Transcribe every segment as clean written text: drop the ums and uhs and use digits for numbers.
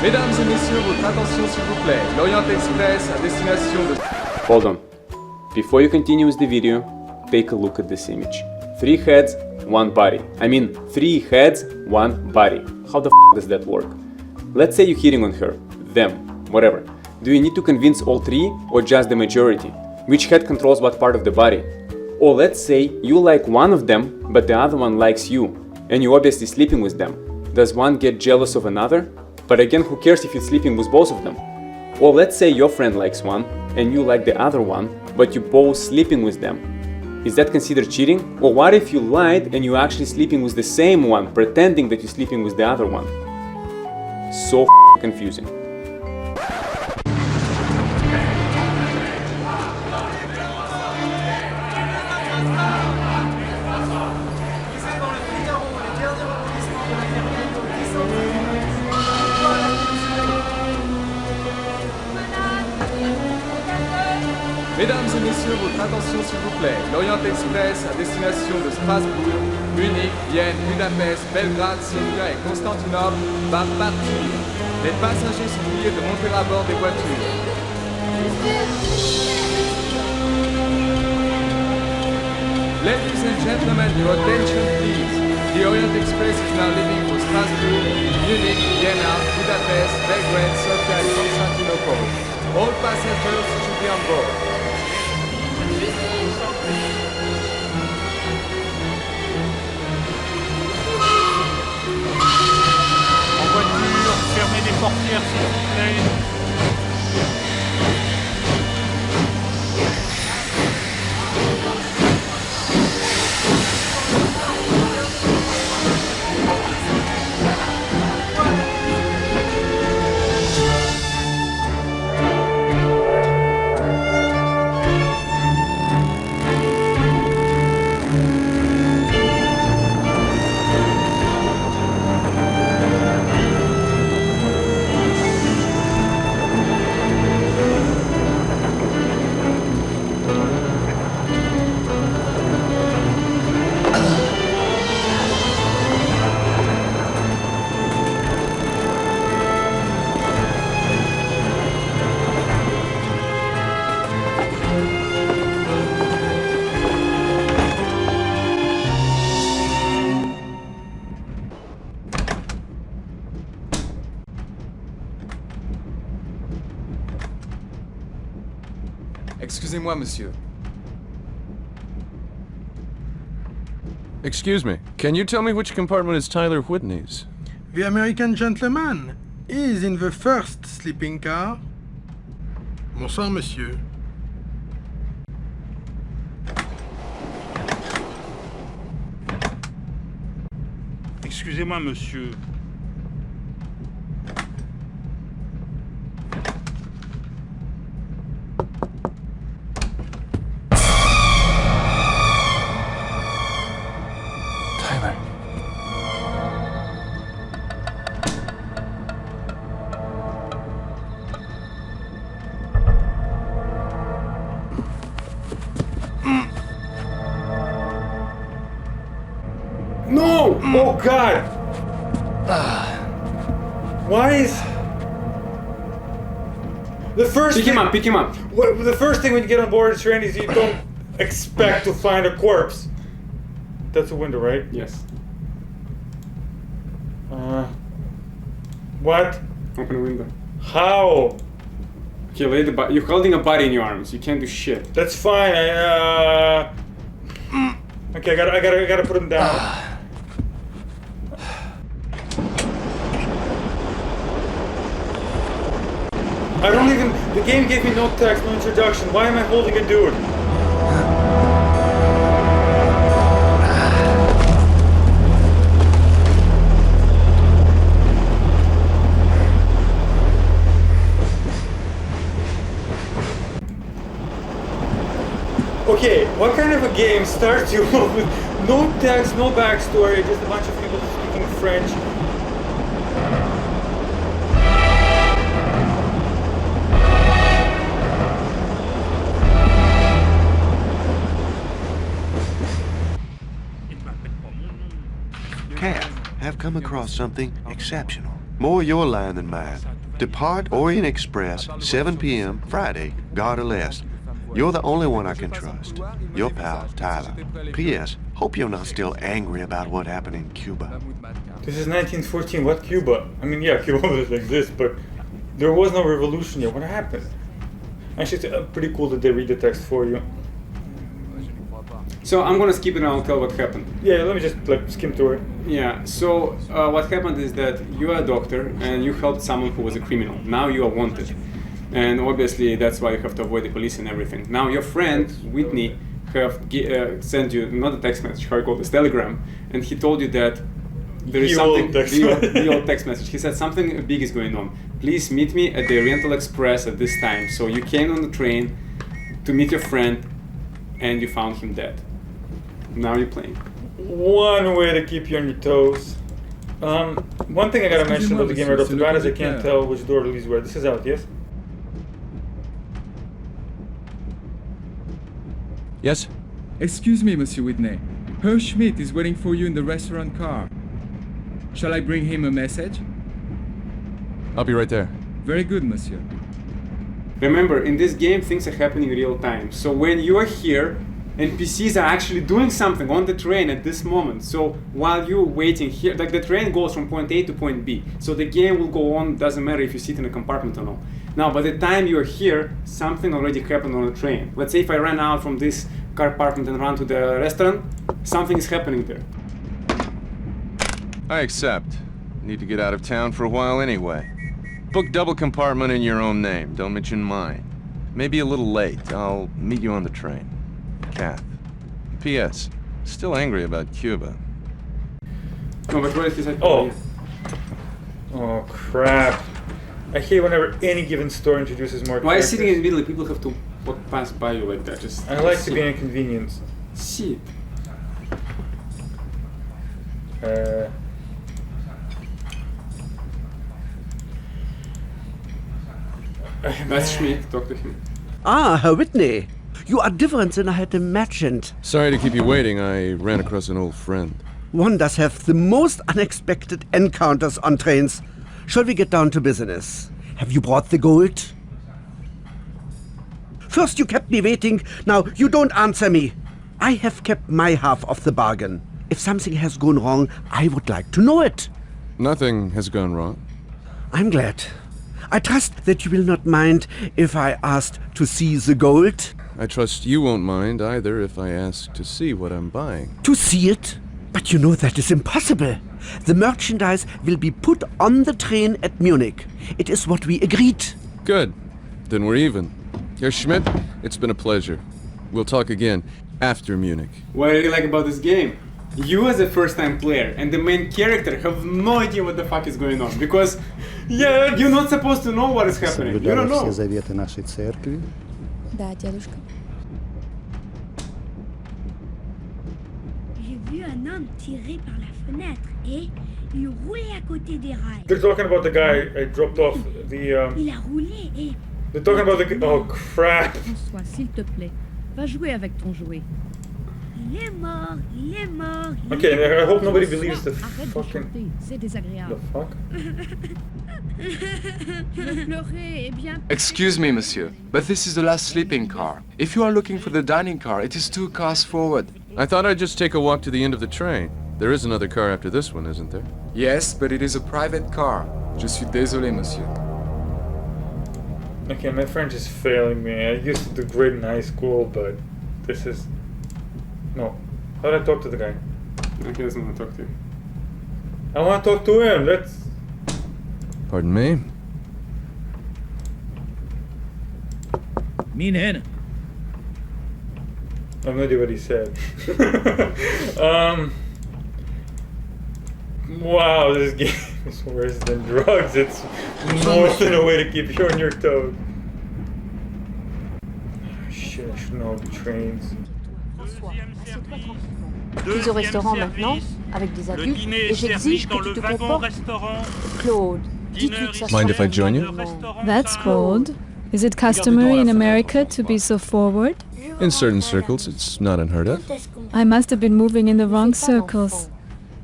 Mesdames et messieurs, votre attention s'il vous plaît. L'Orient Express à destination de... Hold on. Before you continue with the video, take a look at this image. 3 heads, 1 body. I mean, 3 heads, 1 body. How the f does that work? Let's say you're hitting on her, them, whatever. Do you need to convince all 3 or just the majority? Which head controls what part of the body? Or let's say you like one of them, but the other one likes you, and you're obviously sleeping with them. Does one get jealous of another? But again, who cares if you're sleeping with both of them? Or let's say your friend likes one, and you like the other one, but you're both sleeping with them. Is that considered cheating? Or what if you lied and you're actually sleeping with the same one, pretending that you're sleeping with the other one? So confusing. Mesdames et messieurs, votre attention s'il vous plaît. L'Orient Express à destination de Strasbourg, Munich, Vienne, Budapest, Belgrade, Sofia et Constantinople va partir. Les passagers sont priés de monter à bord des voitures. Ladies and gentlemen, your attention please. The Orient Express is now leaving for Strasbourg, Munich, Vienna, Budapest, Belgrade, Sofia and Constantinople. All passengers should be on board. En voiture, fermez les portières s'il vous plaît. Excusez-moi, monsieur. Excuse me, can you tell me which compartment is Tyler Whitney's? The American gentleman is in the first sleeping car. Bonsoir, monsieur. Excusez-moi, monsieur. Tyler. No! Oh God! Why is the first? Pick him up, pick him up. The first thing when you get on board a train is you don't expect to find a corpse. That's a window, right? Yes. What? Open a window. How? Okay, lay the body. You're holding a body in your arms. You can't do shit. That's fine. Okay, I gotta put him down. I don't even. The game gave me no text, no introduction. Why am I holding a dude? Okay, what kind of a game starts you off with no text, no backstory, just a bunch of people speaking French? Cat, have come across something exceptional. More your line than mine. Depart Orient Express, 7 p.m. Friday, Gare de l'Est. You're the only one I can trust. Your pal, Tyler. P.S. Hope you're not still angry about what happened in Cuba. This is 1914. What Cuba? I mean, yeah, Cuba was like this, but there was no revolution yet. What happened? Actually, it's pretty cool that they read the text for you. So I'm gonna skip it and I'll tell what happened. Yeah, let me just like skim through it. Yeah, so what happened is that you are a doctor and you helped someone who was a criminal. Now you are wanted. And obviously that's why you have to avoid the police and everything. Now your friend, Whitney, have sent you not a text message, how you call this, telegram, and he told you that there is something, the old text message. He said something big is going on. Please meet me at the Orient Express at this time. So you came on the train to meet your friend and you found him dead. Now you're playing. One way to keep you on your toes. One thing I gotta mention about the game right off the bat is I can't tell which door leads where. This is out, yes? Yes? Excuse me, Monsieur Whitney. Herr Schmidt is waiting for you in the restaurant car. Shall I bring him a message? I'll be right there. Very good, Monsieur. Remember, in this game, things are happening in real time. So when you are here, NPCs are actually doing something on the train at this moment. So while you're waiting here, like the train goes from point A to point B. So the game will go on, doesn't matter if you sit in a compartment or not. Now, by the time you're here, something already happened on the train. Let's say if I ran out from this car compartment and run to the restaurant, something is happening there. I accept. Need to get out of town for a while anyway. Book double compartment in your own name. Don't mention mine. Maybe a little late. I'll meet you on the train. Kath. P.S. Still angry about Cuba. No, but what if he said? Oh. Oh, crap. I hate whenever any given store introduces more Why characters. sitting in the middle? People have to pass by you like that. Just I like to sit. be an inconvenience. Sit. That's Schmidt. Talk to him. Ah, Herr Whitney. You are different than I had imagined. Sorry to keep you waiting. I ran across an old friend. One does have the most unexpected encounters on trains. Shall we get down to business? Have you brought the gold? First you kept me waiting, now you don't answer me. I have kept my half of the bargain. If something has gone wrong, I would like to know it. Nothing has gone wrong. I'm glad. I trust that you will not mind if I asked to see the gold. I trust you won't mind either if I ask to see what I'm buying. To see it? But you know that is impossible. The merchandise will be put on the train at Munich. It is what we agreed. Good. Then we're even. Herr Schmidt, it's been a pleasure. We'll talk again after Munich. What I really like about this game, you as a first-time player and the main character have no idea what the fuck is going on, because you're not supposed to know what is happening. You don't know. заветы нашей церкви. Да, дедушка. J'ai vu un homme tirer par la fenêtre et il roulait à côté des rails. They're talking about the guy I dropped off the. Il a roulé et. They're talking about the. Oh crap! François, s'il te plaît, va jouer avec ton jouet. Il est mort, il est mort. Okay, I hope nobody believes the Arrête de fucking. chanter, c'est désagréable. The fuck? Tu veux pleurer, eh bien. Excuse me, monsieur, but this is the last sleeping car. If you are looking for the dining car, it is 2 cars forward. I thought I'd just take a walk to the end of the train. There is another car after this one, isn't there? Yes, but it is a private car. Je suis désolé, monsieur. Okay, my French is failing me. I used to do great in high school, but this is. No. How do I talk to the guy? He doesn't want to talk to you. I want to talk to him. That's. Pardon me? Min henne. I have no idea what he said. Wow, this game is worse than drugs. It's more than a way to keep you on your toes. Shit, I should know the trains. Plus au restaurant maintenant, avec des adultes, et j'exige que tu te comportes. Claude, dis-tu que ça Mind if I join you? That's bold. Is it customary in America to be so forward? In certain circles, it's not unheard of. I must have been moving in the wrong circles.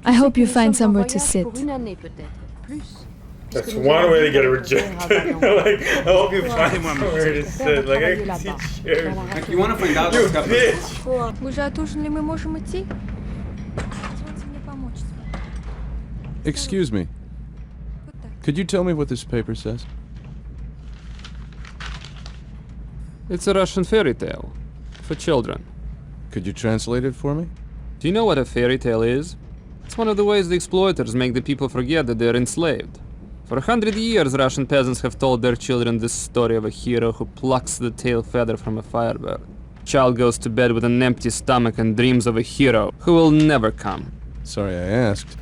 I hope you find somewhere to sit. That's one way to get rejected. Like, I hope you find somewhere to sit. Like, I can see chairs. Like, you want to find out You what's happening? bitch! Уже отужинали, мы можем идти? Позвольте мне помочь с вами. Excuse me. Could you tell me what this paper says? It's a Russian fairy tale. For children. Could you translate it for me? Do you know what a fairy tale is? It's one of the ways the exploiters make the people forget that they're enslaved. For 100 years, Russian peasants have told their children this story of a hero who plucks the tail feather from a firebird. Child goes to bed with an empty stomach and dreams of a hero who will never come. Sorry I asked.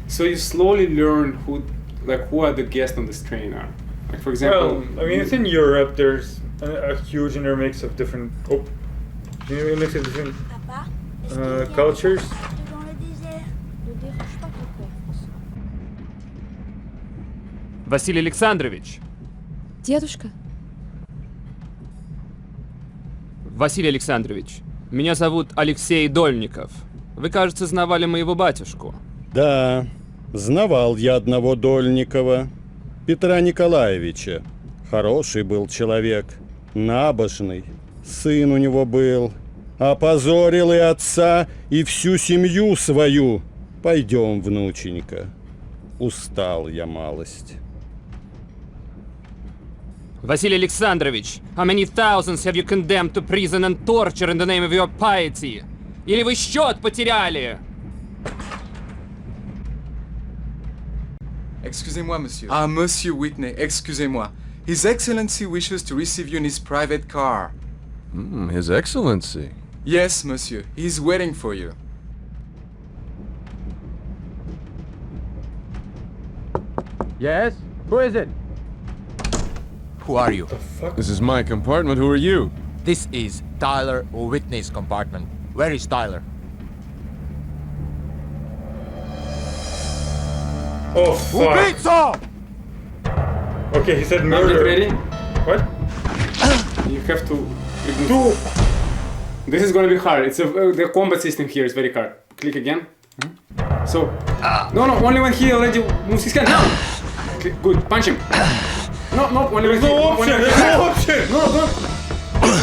So you slowly learn who are the guests on this train are. Like, for example... Well, I mean, it's in Europe, there's a huge intermix of different... intermix of different cultures. Василий Александрович! Дедушка? Василий Александрович, меня зовут Алексей Дольников. Вы, кажется, знавали моего батюшку. Да, знавал я одного Дольникова, Петра Николаевича. Хороший был человек, набожный. Сын у него был. Опозорил и отца, и всю семью свою. Пойдем, внученька. Устал я малость. Василий Александрович, how many thousands have you condemned to prison and torture in the name of your piety? Или вы счет потеряли? Excusez-moi, monsieur. Ah, Monsieur Whitney, excusez-moi. His Excellency wishes to receive you in his private car. His Excellency. Yes, monsieur. He's waiting for you. Yes? Who is it? Who are you? This is my compartment. Who are you? This is Tyler Whitney's compartment. Where is Tyler? Oh, fuck. Убийца! Okay, he said Now murder. get ready. What? You have to... This is gonna be hard. It's the combat system here is very hard. Click again. So... No, only when he already moves his hand. No! Click. Good, punch him. No, only when he... There's no option! No, don't...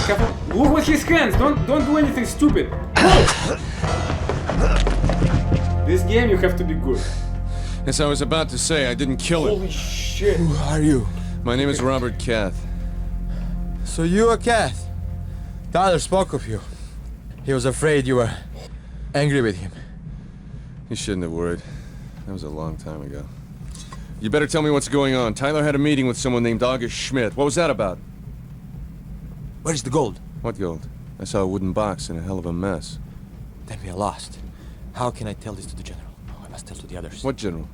Careful. Look with his hands. Don't do anything stupid. This game you have to be good. As I was about to say, I didn't kill him. Holy shit. Who are you? My name is Robert Cath. So you are Cath. Tyler spoke of you. He was afraid you were angry with him. You shouldn't have worried. That was a long time ago. You better tell me what's going on. Tyler had a meeting with someone named August Schmidt. What was that about? Where's the gold? What gold? I saw a wooden box in a hell of a mess. Then we are lost. How can I tell this to the general? Oh, I must tell to the others. What general?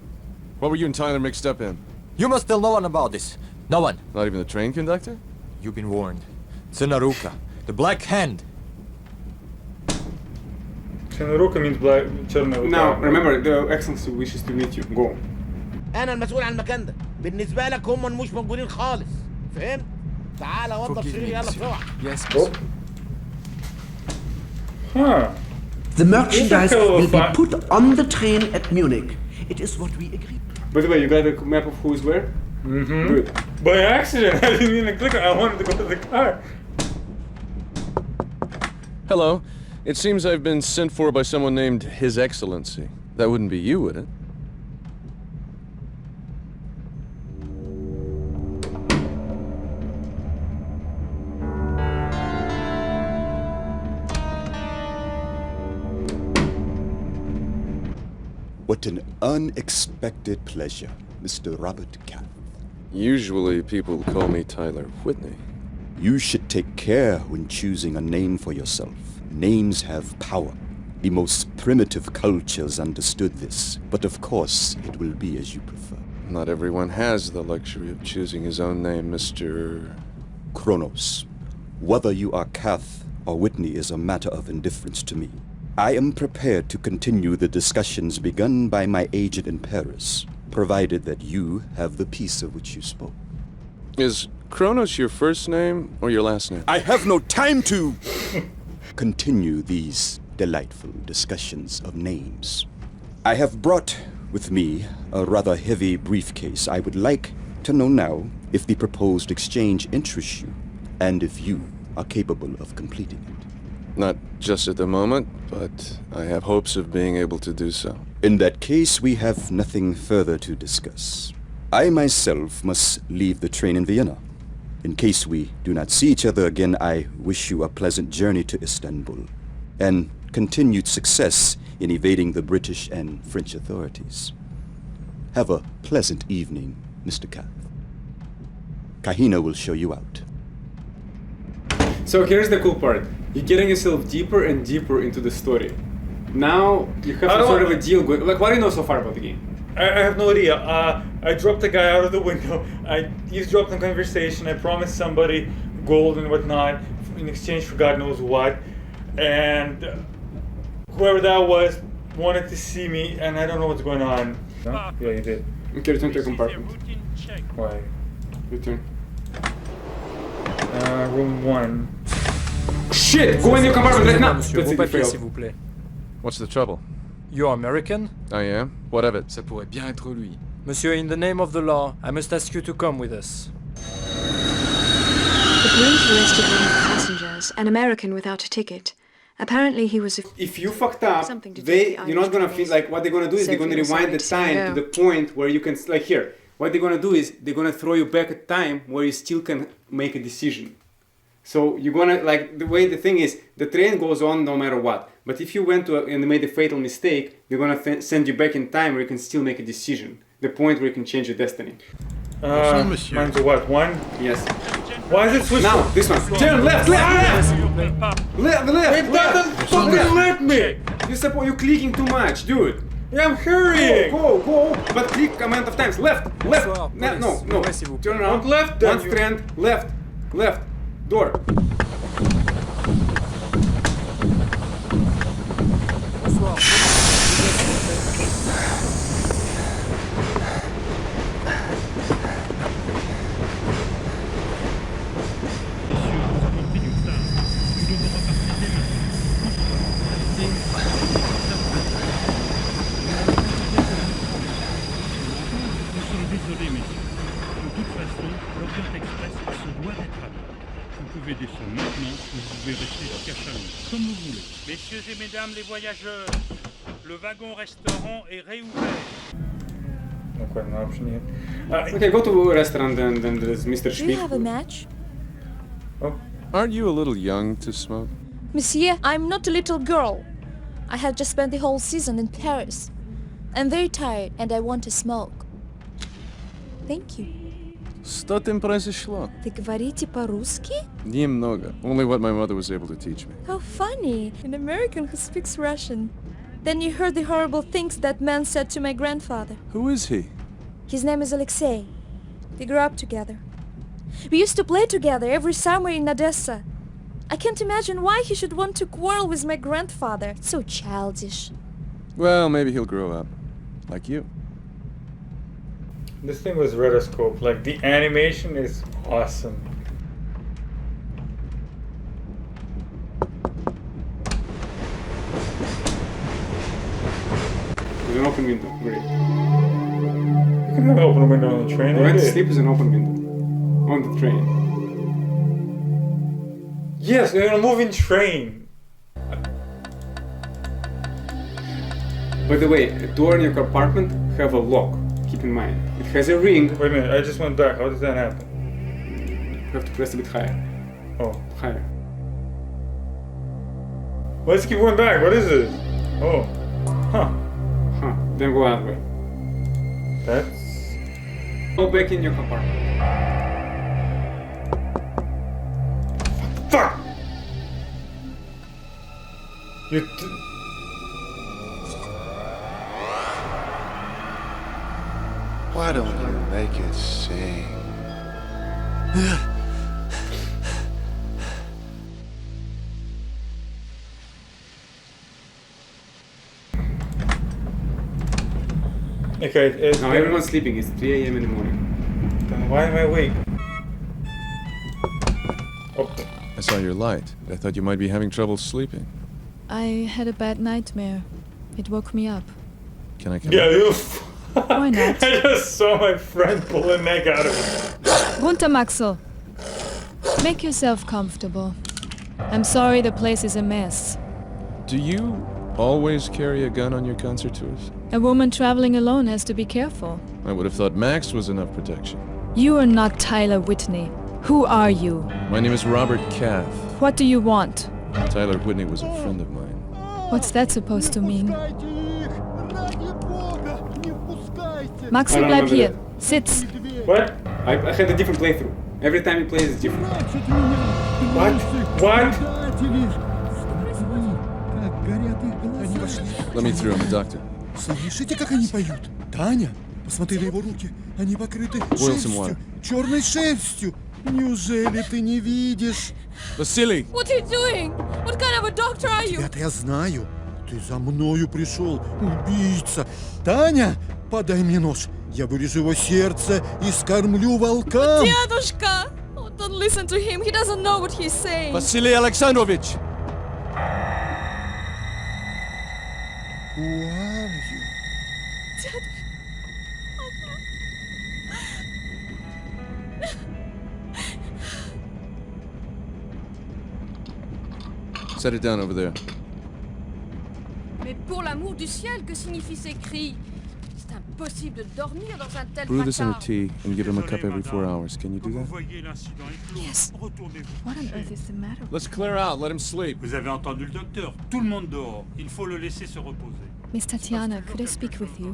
What were you and Tyler mixed up in? You must tell no one about this. No one. Not even the train conductor? You've been warned. Tsenaruka, the Black Hand. Tsenaruka means black. Now, remember, the Excellency wishes to meet you. Go. أنا المسؤول عن المكان ده. بالنسبة لك هم مش موجودين خالص. فهمت؟ تعال وضب سرير يلا بسرعة. Yes, monsieur. Huh. The merchandise will be put on the train at Munich. It is what we agreed. By the way, you got a map of who is where? Mm-hmm. Good. By accident, I didn't even click on it. I wanted to go to the car. Hello. It seems I've been sent for by someone named His Excellency. That wouldn't be you, would it? What an unexpected pleasure, Mr. Robert Cath. Usually people call me Tyler Whitney. You should take care when choosing a name for yourself. Names have power. The most primitive cultures understood this, but of course it will be as you prefer. Not everyone has the luxury of choosing his own name, Mr. Kronos. Whether you are Cath or Whitney is a matter of indifference to me. I am prepared to continue the discussions begun by my agent in Paris, provided that you have the peace of which you spoke. Is Kronos your first name or your last name? I have no time to continue these delightful discussions of names. I have brought with me a rather heavy briefcase. I would like to know now if the proposed exchange interests you, and if you are capable of completing it. Not just at the moment, but I have hopes of being able to do so. In that case, we have nothing further to discuss. I myself must leave the train in Vienna. In case we do not see each other again, I wish you a pleasant journey to Istanbul, and continued success in evading the British and French authorities. Have a pleasant evening, Mr. Kath. Kahina will show you out. So here's the cool part. You're getting yourself deeper and deeper into the story. Now you have some sort of a deal going. Like, what do you know so far about the game? I have no idea. I dropped a guy out of the window. I eavesdropped on conversation. I promised somebody gold and whatnot in exchange for God knows what. And whoever that was wanted to see me, and I don't know what's going on. No? Yeah, you did. Okay, return to your compartment. Why? Return. Room 1. Shit! Go in your compartment right now! Monsieur, vos papiers, s'il vous plaît. What's the trouble? You're American? I am. What of it? Ça pourrait bien être lui. Monsieur, in the name of the law, I must ask you to come with us. The police arrested one of the passengers, an American without a ticket. Apparently he was... If you fucked up, you're not gonna feel like what they're gonna do is they're gonna rewind the time to the point where you can, like here, what they're gonna do is they're gonna throw you back a time where you still can make a decision. So you're gonna, like, the way the thing is, the train goes on no matter what. But if you went to and made a fatal mistake, they're gonna send you back in time where you can still make a decision. The point where you can change your destiny. Mine's a what? 1? Yes. Why is it switched? Now, this one. Turn left, left! Left! It doesn't fucking let me! You're clicking too much, dude. Yeah, I'm hurrying! Go! But click amount of times. Left! No. Turn around. Left, one strand. Left. Door. Désolé, messieurs. De toute façon, l'Orient Express se doit d'être à l'heure. Vous pouvez descendre maintenant ou vous pouvez rester jusqu'à Chalon, comme vous voulez. Messieurs et mesdames les voyageurs, le wagon-restaurant est réouvert. Okay, go to a restaurant and then there's Mr. Do you have a match? Oh. Aren't you a little young to smoke? Monsieur, I'm not a little girl. I have just spent the whole season in Paris. I'm very tired and I want to smoke. Thank you. Что там произошло? Вы говорите по-русски? Немного. Only what my mother was able to teach me. How funny! An American who speaks Russian. Then you heard the horrible things that man said to my grandfather. Who is he? His name is Alexei. We grew up together. We used to play together every summer in Odessa. I can't imagine why he should want to quarrel with my grandfather. So childish. Well, maybe he'll grow up. Like you. This thing was rotoscope. Like, the animation is awesome. There's an open window. Great. You can have an open window on the train. Where to sleep is an open window. On the train. Yes, we're on a moving train. By the way, a door in your compartment have a lock. Keep in mind. It has a ring. Wait a minute, I just went back. How does that happen? You have to press a bit higher. Oh. Higher. Let's keep going back. What is this? Oh. Huh. Then go that way. That's... Go back in your compartment. Fuck! Why don't you make it sing? Okay, now everyone's sleeping. It's 3 a.m. in the morning. Then why am I awake? Oh. I saw your light. I thought you might be having trouble sleeping. I had a bad nightmare. It woke me up. Can I come Yeah, in? you. Why not? I just saw my friend pull a neck out of it. Runter, Maxel. Make yourself comfortable. I'm sorry the place is a mess. Do you always carry a gun on your concert tours? A woman traveling alone has to be careful. I would have thought Max was enough protection. You are not Tyler Whitney. Who are you? My name is Robert Cath. What do you want? Tyler Whitney was a friend of mine. What's that supposed to mean? Maxel, bleib hier. Sitz. What? I had a different playthrough. Every time you play is different. What? What? Let me through, I'm a doctor. Слышите, как они поют? Таня, посмотри на его руки. Они покрыты шерстью, черной шерстью. Неужели ты не видишь? Vasily! What are you doing? What kind of a doctor are you? Это я знаю. Ты за мною пришел, убийца. Таня, подай мне нож. Я вырежу его сердце и скормлю волкам. Дедушка! Oh, don't listen to him. He doesn't know what he's saying. Vasily Alexandrovich! Who are you? Set it down over there. Mais pour l'amour du ciel, que signifient ces cris? C'est impossible de dormir dans un tel Brew this in a fracas. tea and give him a cup every 4 hours. Can you do that? Yes. What on earth is the matter? Let's clear out. Let him sleep. Vous avez entendu le docteur. Tout le monde dehors. Il faut le laisser se reposer. Miss Tatiana, could I speak with you?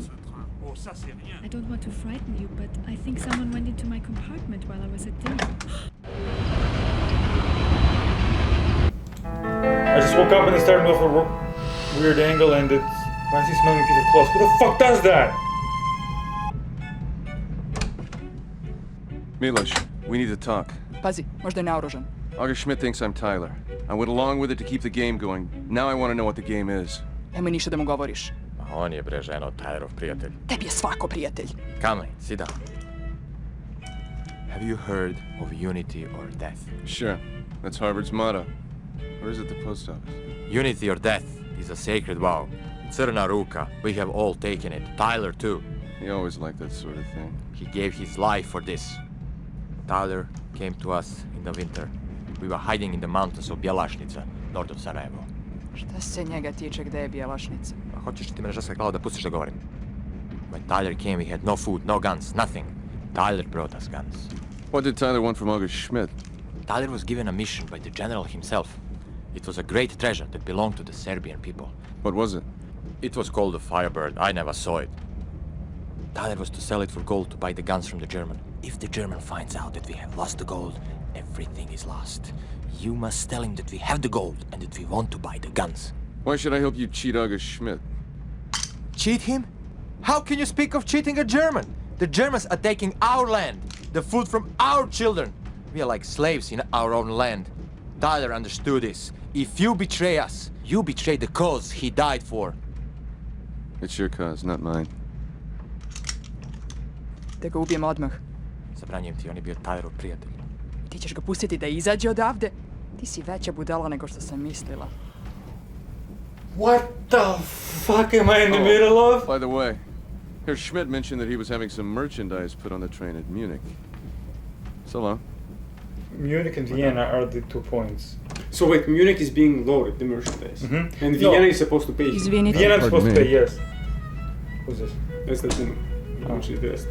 Oh, ça c'est rien. I don't want to frighten you, but I think someone went into my compartment while I was at dinner. I just woke up and it started off a weird angle and it's... Why is he smelling a piece of cloth? Who the fuck does that? Miloš, we need to talk. Pazi, možda je naoružan. August Schmidt thinks I'm Tyler. I went along with it to keep the game going. Now I want to know what the game is. Nemoj ništa da mu govoriš. On je bre ženo Tylerov prijatelj. Tebi je svako prijatelj. Come on, sit down. Have you heard of unity or death? Sure. That's Harvard's motto. Or is it the post office? Unity or death is a sacred vow. Crna ruka, we have all taken it. Tyler too. He always liked that sort of thing. He gave his life for this. Tyler came to us in the winter. We were hiding in the mountains of Bjelašnica, north of Sarajevo. Šta se njega tiče gde je Bjelašnica? Pa hoćeš ti me žaska glava da pustiš da govorim? When Tyler came, we had no food, no guns, nothing. Tyler brought us guns. What did Tyler want from August Schmidt? Tyler was given a mission by the general himself. It was a great treasure that belonged to the Serbian people. What was it? It was called the Firebird. I never saw it. Tyler was to sell it for gold to buy the guns from the German. If the German finds out that we have lost the gold, everything is lost. You must tell him that we have the gold and that we want to buy the guns. Why should I help you cheat August Schmidt? Cheat him? How can you speak of cheating a German? The Germans are taking our land, the food from our children. We are like slaves in our own land. Tyler understood this. If you betray us, you betray the cause he died for. It's your cause, not mine. Da ga ubijem odmah. Zabranjujem ti, on je bio Tylerov prijatelj. Ti ćeš ga pustiti da izađe odavde? Ti si veća budala nego što sam mislila. What the fuck am I in the middle of? By the way, Herr Schmidt mentioned that he was having some merchandise put on the train at Munich. So long. Munich and Vienna are the 2 points. So wait, Munich is being loaded, the merchandise. And Vienna is supposed to pay. Vienna is supposed to pay, yes. Who's this? That's the thing. How much is the rest?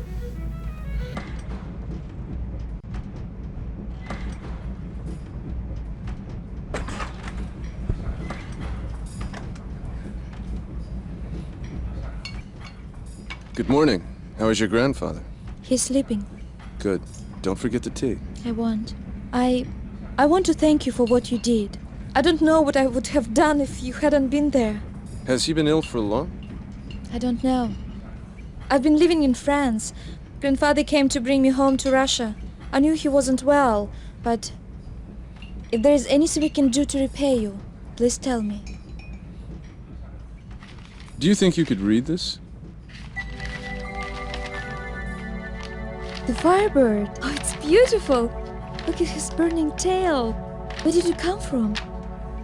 Good morning. How is your grandfather? He's sleeping. Good. Don't forget the tea. I won't. I want to thank you for what you did. I don't know what I would have done if you hadn't been there. Has he been ill for long? I don't know. I've been living in France. Grandfather came to bring me home to Russia. I knew he wasn't well, but if there is anything we can do to repay you, please tell me. Do you think you could read this? The Firebird. Oh, it's beautiful. Look at his burning tail. Where did it come from?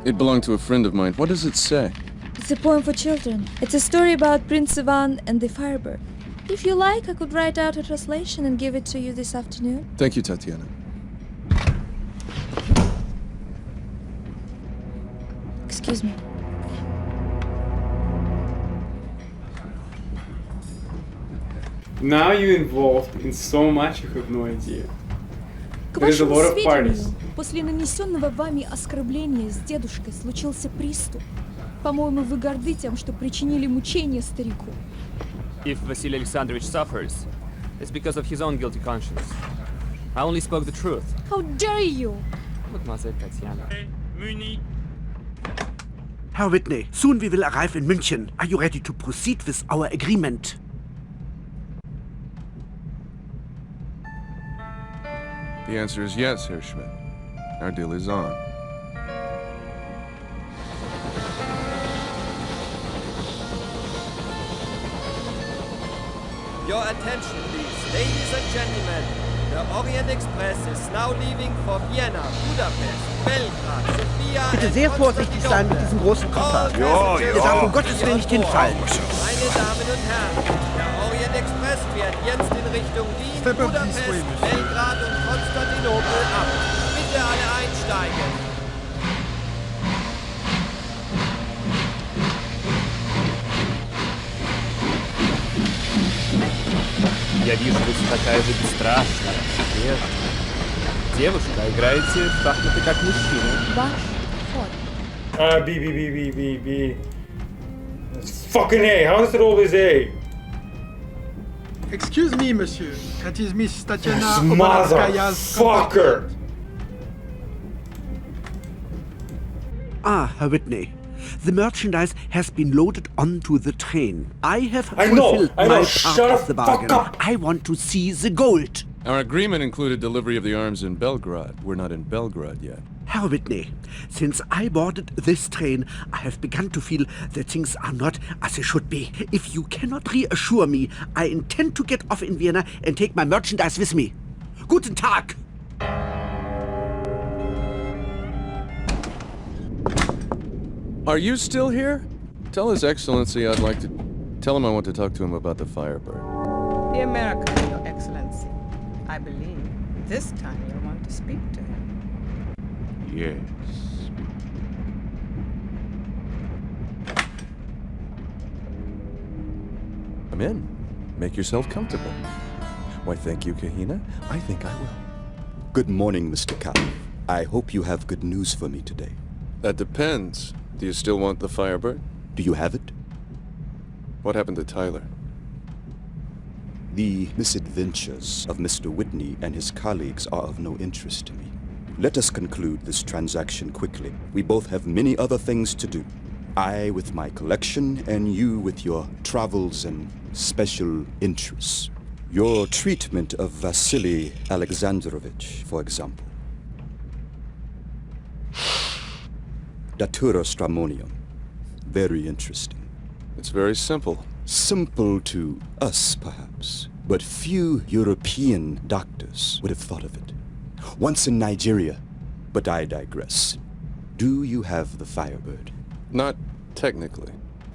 It belonged to a friend of mine. What does it say? It It's a poem for children. It's a story about Prince Ivan and the Firebird. If you like, I could write out a translation and give it to you this afternoon. Thank you, Tatiana. Excuse me. Now you're involved in so much you have no idea. К There's a вашему lot of parties. сведению, после нанесенного вами оскорбления с дедушкой случился приступ. По-моему, вы горды тем, что причинили мучения старику. If Vasily Alexandrovich suffers, it's because of his own guilty conscience. I only spoke the truth. How dare you! Mademoiselle Tatiana. Munich. Herr Whitney, soon we will arrive in München. Are you ready to proceed with our agreement? The answer is yes, Herr Schmidt. Our deal is on. Your attention, please. Ladies and gentlemen, the Orient Express is now leaving for Vienna, Budapest, Belgrad, Sofia Bitte sehr vorsichtig sein mit diesem großen Koffer. Ihr darf um Gottes Willen nicht hinfallen. Meine Damen und Herren, der Orient Express fährt jetzt in Richtung Wien, Budapest, Belgrad und Konstantinopel ab. Bitte alle einsteigen. Я вижу, вы такая же бесстрашная. Нет. Девушка, играете в шахматы как мужчина. Ваш ход. B. It's fucking A. How is it always A? Excuse me, monsieur. That is Miss Tatiana This Obarovskaya's motherfucker! Ah, Herr Whitney. The merchandise has been loaded onto the train. I have I know, fulfilled I know. my Shut part the of the fuck bargain. up. I want to see the gold. Our agreement included delivery of the arms in Belgrade. We're not in Belgrade yet. Herr Whitney, since I boarded this train, I have begun to feel that things are not as they should be. If you cannot reassure me, I intend to get off in Vienna and take my merchandise with me. Guten Tag! Are you still here? Tell His Excellency I'd like to... Tell him I want to talk to him about the Firebird. The American, Your Excellency. I believe this time you'll want to speak to him. Yes. Come in. Make yourself comfortable. Why, thank you, Kahina. I think I will. Good morning, Mr. Kapp. I hope you have good news for me today. That depends. Do you still want the Firebird? Do you have it? What happened to Tyler? The misadventures of Mr. Whitney and his colleagues are of no interest to me. Let us conclude this transaction quickly. We both have many other things to do. I with my collection, and you with your travels and special interests. Your treatment of Vasily Alexandrovich, for example. Datura stramonium. Very interesting. It's very simple. Simple to us, perhaps, but few European doctors would have thought of it. Once in Nigeria, but I digress. Do you have the Firebird? Not technically.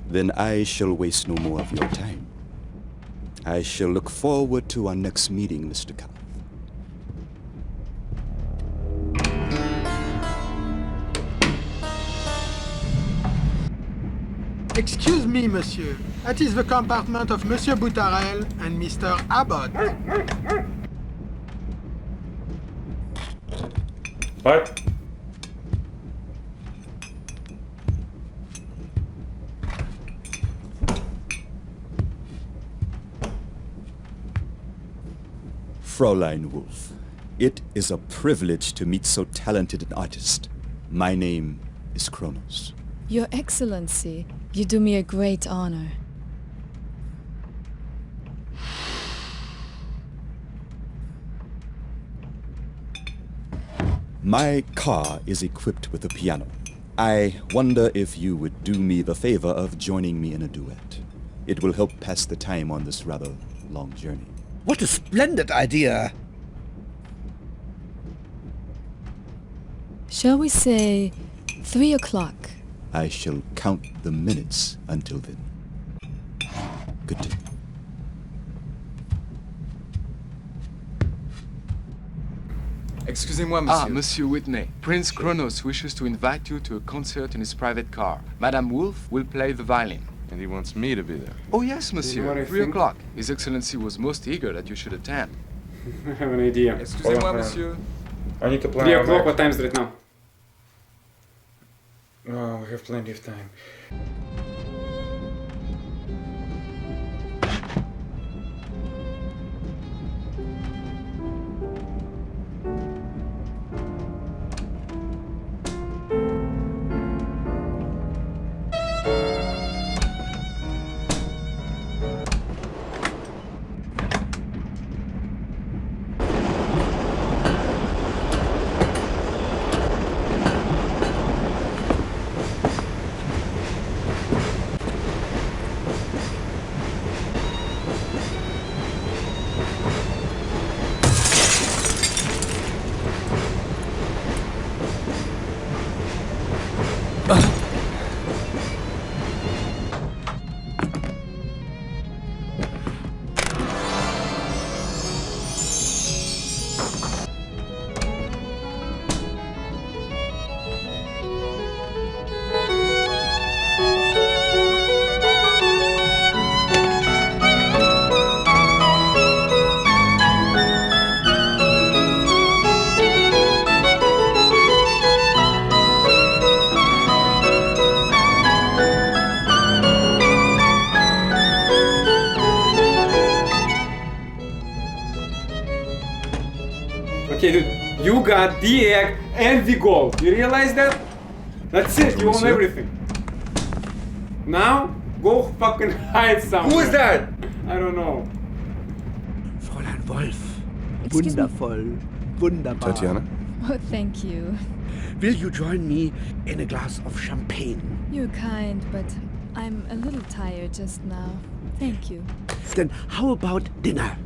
Then I shall waste no more of your time. I shall look forward to our next meeting, Mr. Kapp. Excuse me, monsieur. That is the compartment of Monsieur Boutarel and Mr. Abbott. What? Fräulein Wolf, it is a privilege to meet so talented an artist. My name is Kronos. Your Excellency, you do me a great honor. My car is equipped with a piano. I wonder if you would do me the favor of joining me in a duet. It will help pass the time on this rather long journey. What a splendid idea! Shall we say 3 o'clock? I shall count the minutes until then. Good day. Excusez-moi, monsieur. Ah, Monsieur Whitney. Prince Kronos wishes to invite you to a concert in his private car. Madame Wolf will play the violin. And he wants me to be there. Oh, yes, monsieur. You know what I 3 think? o'clock. His Excellency was most eager that you should attend. I have an idea. Excusez-moi, monsieur. I need to plan 3 our o'clock, next- what time is it right now? Oh, we have plenty of time. Okay, dude, you got the egg and the gold. You realize that? That's it, you own everything. Now, go fucking hide somewhere. Who is that? I don't know. Fräulein Wolf. Excuse me. Wundervoll. Wunderbar. Tatiana? Oh, thank you. Will you join me in a glass of champagne? You're kind, but I'm a little tired just now. Thank you. Then how about dinner?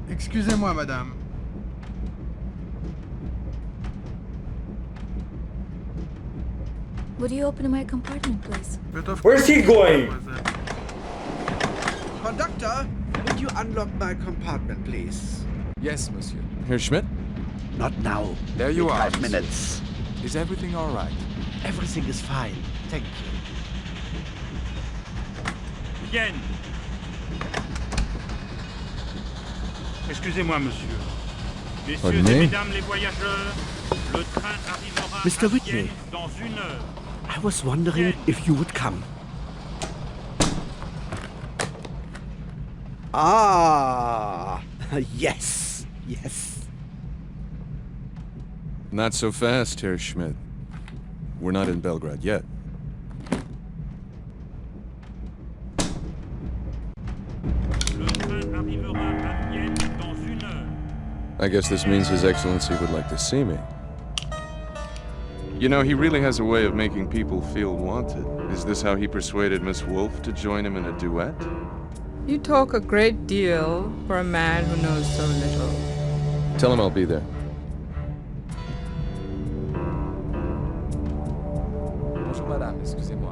Excusez-moi, madame. Would you open my compartment, please? Where's he going? Conductor, would you unlock my compartment, please? Yes, monsieur. Herr Schmidt? Not now. There you In are, 5 monsieur. minutes. Is everything all right? Everything is fine. Thank you. Vienne. Excusez-moi, monsieur. Messieurs Pardon et me? mesdames les voyageurs, le train arrivera Mr. à Whitney. Vienne dans 1 heure. I was wondering if you would come. Ah, yes, yes. Not so fast, Herr Schmidt. We're not in Belgrade yet. Le train arrivera à Vienne dans 1 heure. I guess this means His Excellency would like to see me. You know, he really has a way of making people feel wanted. Is this how he persuaded Miss Wolf to join him in a duet? You talk a great deal for a man who knows so little. Tell him I'll be there. Bonjour, madame. Excusez-moi.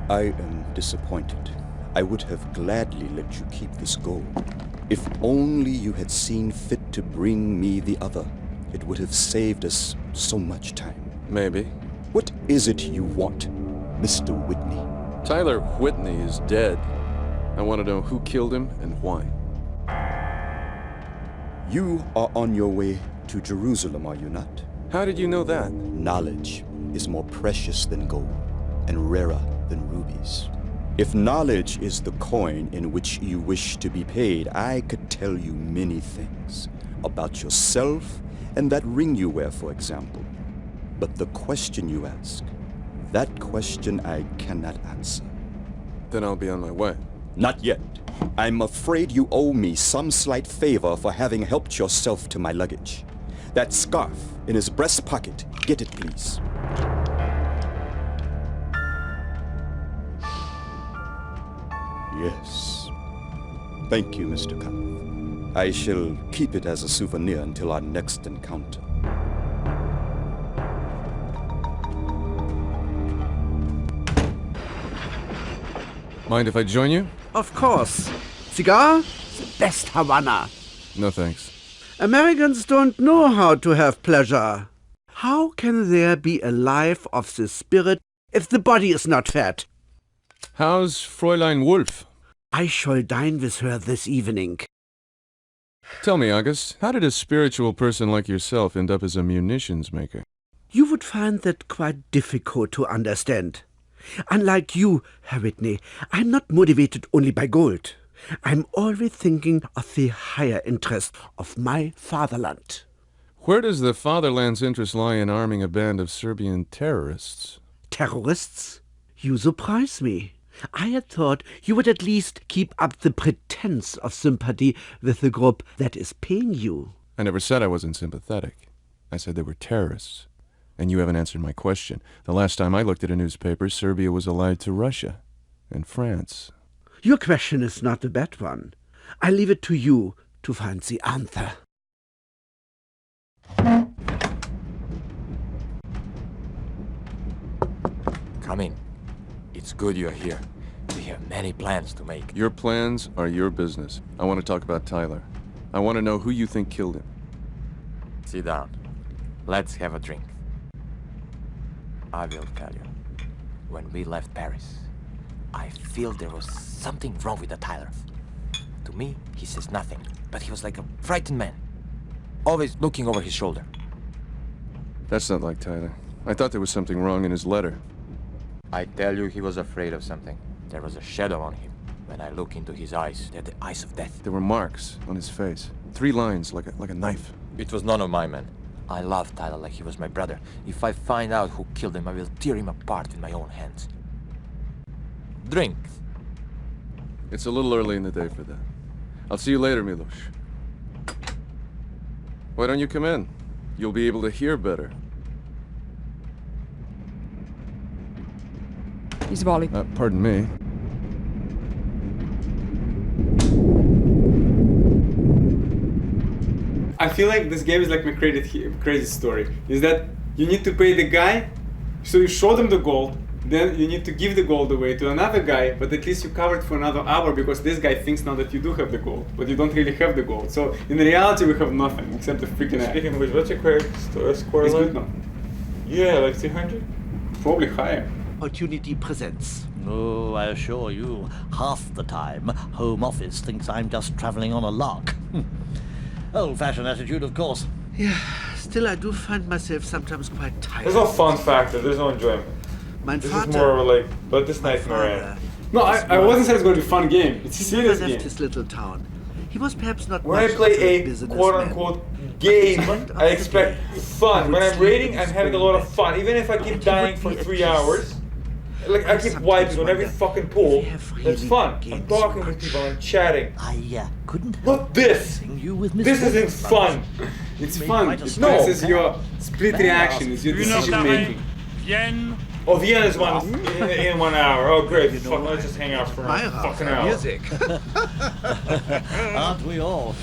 I am disappointed. I would have gladly let you keep this gold. If only you had seen fit to bring me the other. It would have saved us so much time. Maybe. What is it you want, Mr. Whitney? Tyler Whitney is dead. I want to know who killed him and why. You are on your way to Jerusalem, are you not? How did you know that? Knowledge is more precious than gold and rarer than rubies. If knowledge is the coin in which you wish to be paid, I could tell you many things about yourself and that ring you wear, for example. But the question you ask, that question I cannot answer. Then I'll be on my way. Not yet. I'm afraid you owe me some slight favor for having helped yourself to my luggage. That scarf in his breast pocket, get it, please. Yes. Thank you, Mr. Kath. I shall keep it as a souvenir until our next encounter. Mind if I join you? Of course. Cigar? The best Havana. No thanks. Americans don't know how to have pleasure. How can there be a life of the spirit if the body is not fat? How's Fräulein Wolf? I shall dine with her this evening. Tell me, August, how did a spiritual person like yourself end up as a munitions maker? You would find that quite difficult to understand. Unlike you, Herr Whitney, I'm not motivated only by gold. I'm always thinking of the higher interest of my fatherland. Where does the fatherland's interest lie in arming a band of Serbian terrorists? Terrorists? You surprise me. I had thought you would at least keep up the pretense of sympathy with the group that is paying you. I never said I wasn't sympathetic. I said they were terrorists. And you haven't answered my question. The last time I looked at a newspaper, Serbia was allied to Russia and France. Your question is not a bad one. I leave it to you to find the answer. Come in. It's good you're here. We have many plans to make. Your plans are your business. I want to talk about Tyler. I want to know who you think killed him. Sit down. Let's have a drink. I will tell you. When we left Paris, I feel there was something wrong with the Tyler. To me, he says nothing, but he was like a frightened man. Always looking over his shoulder. That's not like Tyler. I thought there was something wrong in his letter. I tell you, he was afraid of something. There was a shadow on him. When I look into his eyes, they're the eyes of death. There were marks on his face. 3 lines, like a knife. It was none of my men. I love Tyler like he was my brother. If I find out who killed him, I will tear him apart with my own hands. Drink. It's a little early in the day for that. I'll see you later, Milos. Why don't you come in? You'll be able to hear better. Izvoli. Pardon me. I feel like this game is like my crazy story. Is that you need to pay the guy, so you show them the gold, then you need to give the gold away to another guy, but at least you covered for another hour because this guy thinks now that you do have the gold, but you don't really have the gold. So in reality, we have nothing except the freaking egg. Speaking of which, what's your credit score It's like? good now. Yeah, like 300? Probably higher. Opportunity presents. Oh, I assure you, half the time, Home Office thinks I'm just travelling on a lark. Old-fashioned attitude, of course. Yeah, still I do find myself sometimes quite tired. There's no fun factor, there's no enjoyment. This is more like, but this night's Moran. No, I wasn't saying it's going to be a fun game. It's a serious left game. his little town. He was perhaps not When I much play of a businessman. quote-unquote game, I expect fun. When I'm raiding, I'm having a lot of fun. Even if I keep dying for 3 hours, like I keep wiping on every fucking pool, that's fun. I'm talking with people, I'm chatting. I couldn't Not this! This isn't fun! It's fun. It passes your split reaction. It's your decision making. Vienne. Oh, Vienna is in 1 hour. Oh, great. Fuck, let's just hang out for a fucking hour. Music. Aren't we all?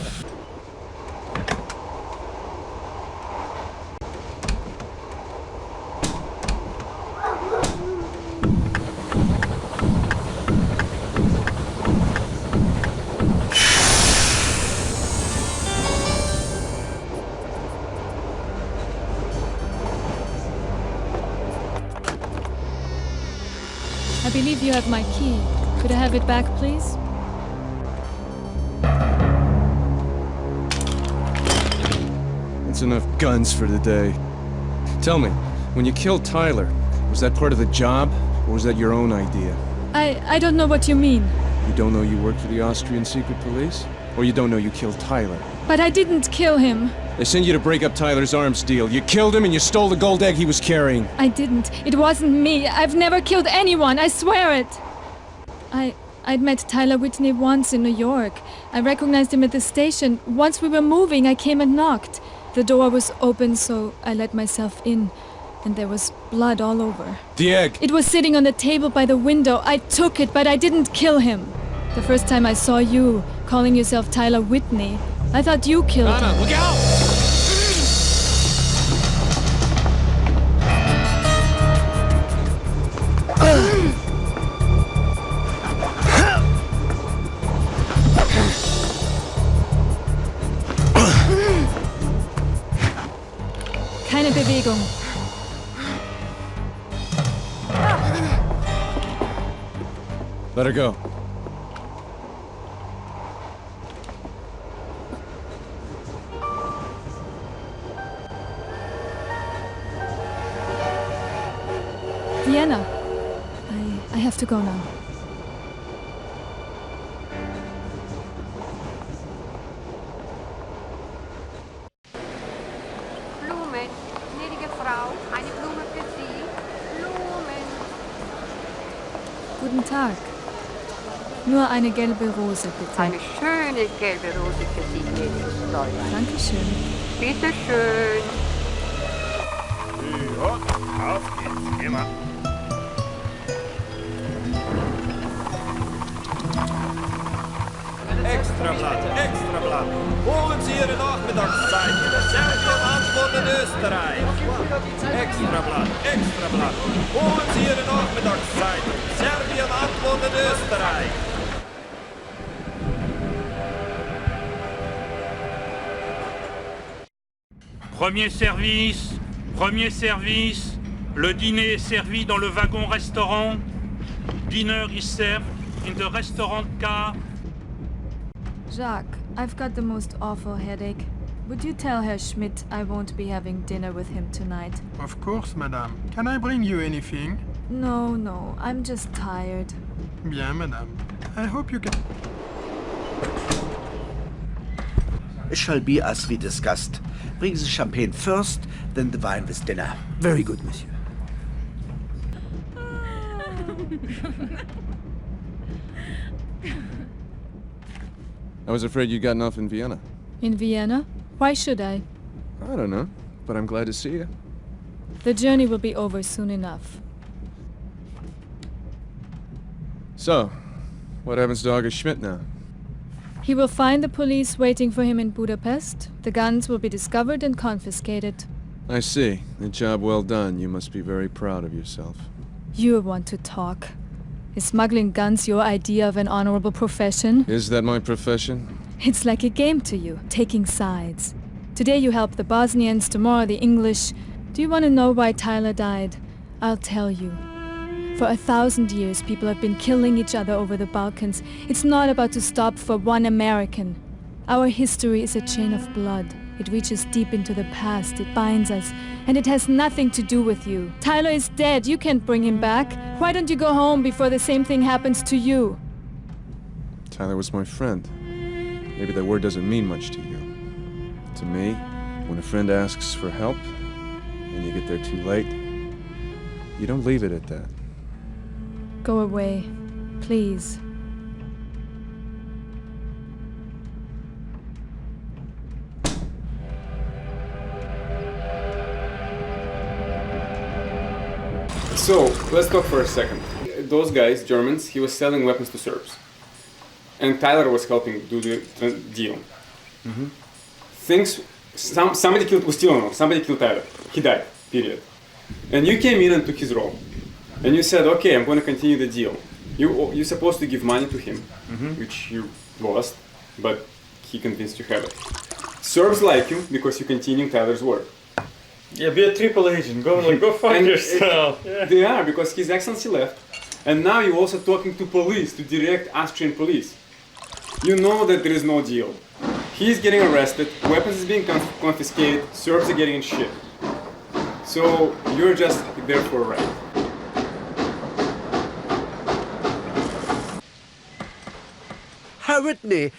I believe you have my key. Could I have it back, please? That's enough guns for today. Tell me, when you killed Tyler, was that part of the job, or was that your own idea? I don't know what you mean. You don't know you work for the Austrian secret police? Or you don't know you killed Tyler? But I didn't kill him. They sent you to break up Tyler's arms deal. You killed him and you stole the gold egg he was carrying. I didn't. It wasn't me. I've never killed anyone. I swear it. I'd met Tyler Whitney once in New York. I recognized him at the station. Once we were moving, I came and knocked. The door was open, so I let myself in. And there was blood all over. The egg! It was sitting on the table by the window. I took it, but I didn't kill him. The first time I saw you, calling yourself Tyler Whitney, I thought you killed him. Look out! Keine Bewegung. Let her go. Vienna. I have to go now. Blumen, gnädige Frau, eine Blume für Sie. Blumen. Guten Tag. Nur eine gelbe Rose, bitte. Eine schöne gelbe Rose für Sie, gnädiges Fräulein. Dankeschön. Bitte schön. Ja, auf geht's, immer. Extrablatt, Extrablatt. Holen Sie Ihre Nachmittagszeit. Serbien antwortet Österreich. Extrablatt, Extrablatt. Holen Sie Ihre Nachmittagszeit. Serbien antwortet Österreich. Premier service, le dîner est servi dans le wagon-restaurant. Dinner is served in the restaurant car. Jacques, I've got the most awful headache. Would you tell Herr Schmidt I won't be having dinner with him tonight? Of course, madame. Can I bring you anything? No, I'm just tired. Bien, madame. I hope you can... It shall be as we discussed. Bring the champagne first, then the wine with dinner. Very good, monsieur. I was afraid you'd gotten off in Vienna. In Vienna? Why should I? I don't know, but I'm glad to see you. The journey will be over soon enough. So, what happens to August Schmidt now? He will find the police waiting for him in Budapest. The guns will be discovered and confiscated. I see. A job well done. You must be very proud of yourself. You want to talk. Is smuggling guns your idea of an honorable profession? Is that my profession? It's like a game to you, taking sides. Today you help the Bosnians, tomorrow the English. Do you want to know why Tyler died? I'll tell you. For 1,000 years, people have been killing each other over the Balkans. It's not about to stop for one American. Our history is a chain of blood. It reaches deep into the past, it binds us, and it has nothing to do with you. Tyler is dead, you can't bring him back. Why don't you go home before the same thing happens to you? Tyler was my friend. Maybe that word doesn't mean much to you. To me, when a friend asks for help, and you get there too late, you don't leave it at that. Go away, please. So, let's talk for a second. Those guys, Germans, he was selling weapons to Serbs. And Tyler was helping do the deal. Somebody killed Tyler. He died, period. And you came in and took his role. And you said, okay, I'm going to continue the deal. You're supposed to give money to him, which you lost, but he convinced you have it. Serbs like you because you continue Tyler's work. Yeah, be a triple agent. Go find yourself. They are, because His Excellency left. And now you're also talking to police, to direct Austrian police. You know that there is no deal. He's getting arrested, weapons is being confiscated, Serbs are getting in shit. So you're just there for a ride. Herr Whitney,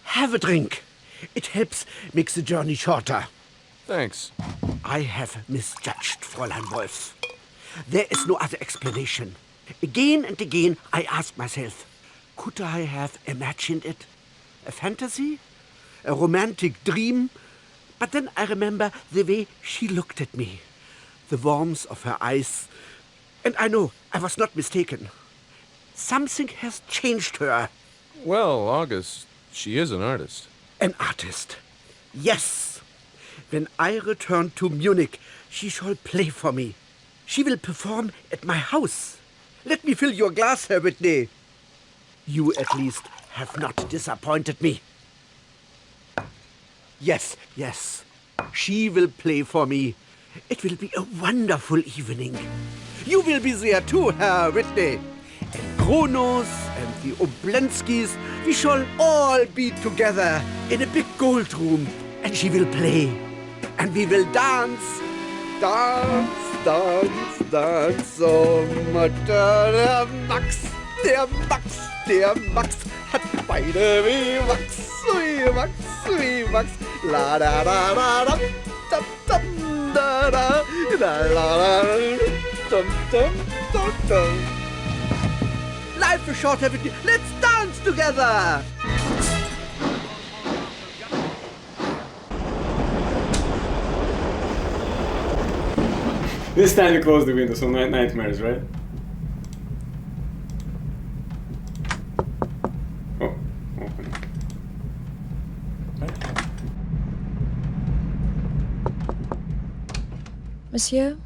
have a drink. It helps make the journey shorter. Thanks. I have misjudged, Fräulein Wolf. There is no other explanation. Again and again, I ask myself, could I have imagined it? A fantasy? A romantic dream? But then I remember the way she looked at me, the warmth of her eyes, and I know I was not mistaken. Something has changed her. Well, August, she is an artist. An artist. Yes. When I return to Munich, she shall play for me. She will perform at my house. Let me fill your glass, Herr Whitney. You, at least, have not disappointed me. Yes, yes. She will play for me. It will be a wonderful evening. You will be there too, Herr Whitney. And Kronos and the Oblenskis, we shall all be together in a big gold room. And she will play. And we will dance. Dance, dance, dance. Oh, Mutter, der Max, der Max, der Max hat Beine wie Max, wie Max, wie Max. La da da da da, dum dum da da, la la la, dum dum dum dum. Life is short, everything. Let's dance together. This time you close the window, so no nightmares, right? Oh, open. Monsieur,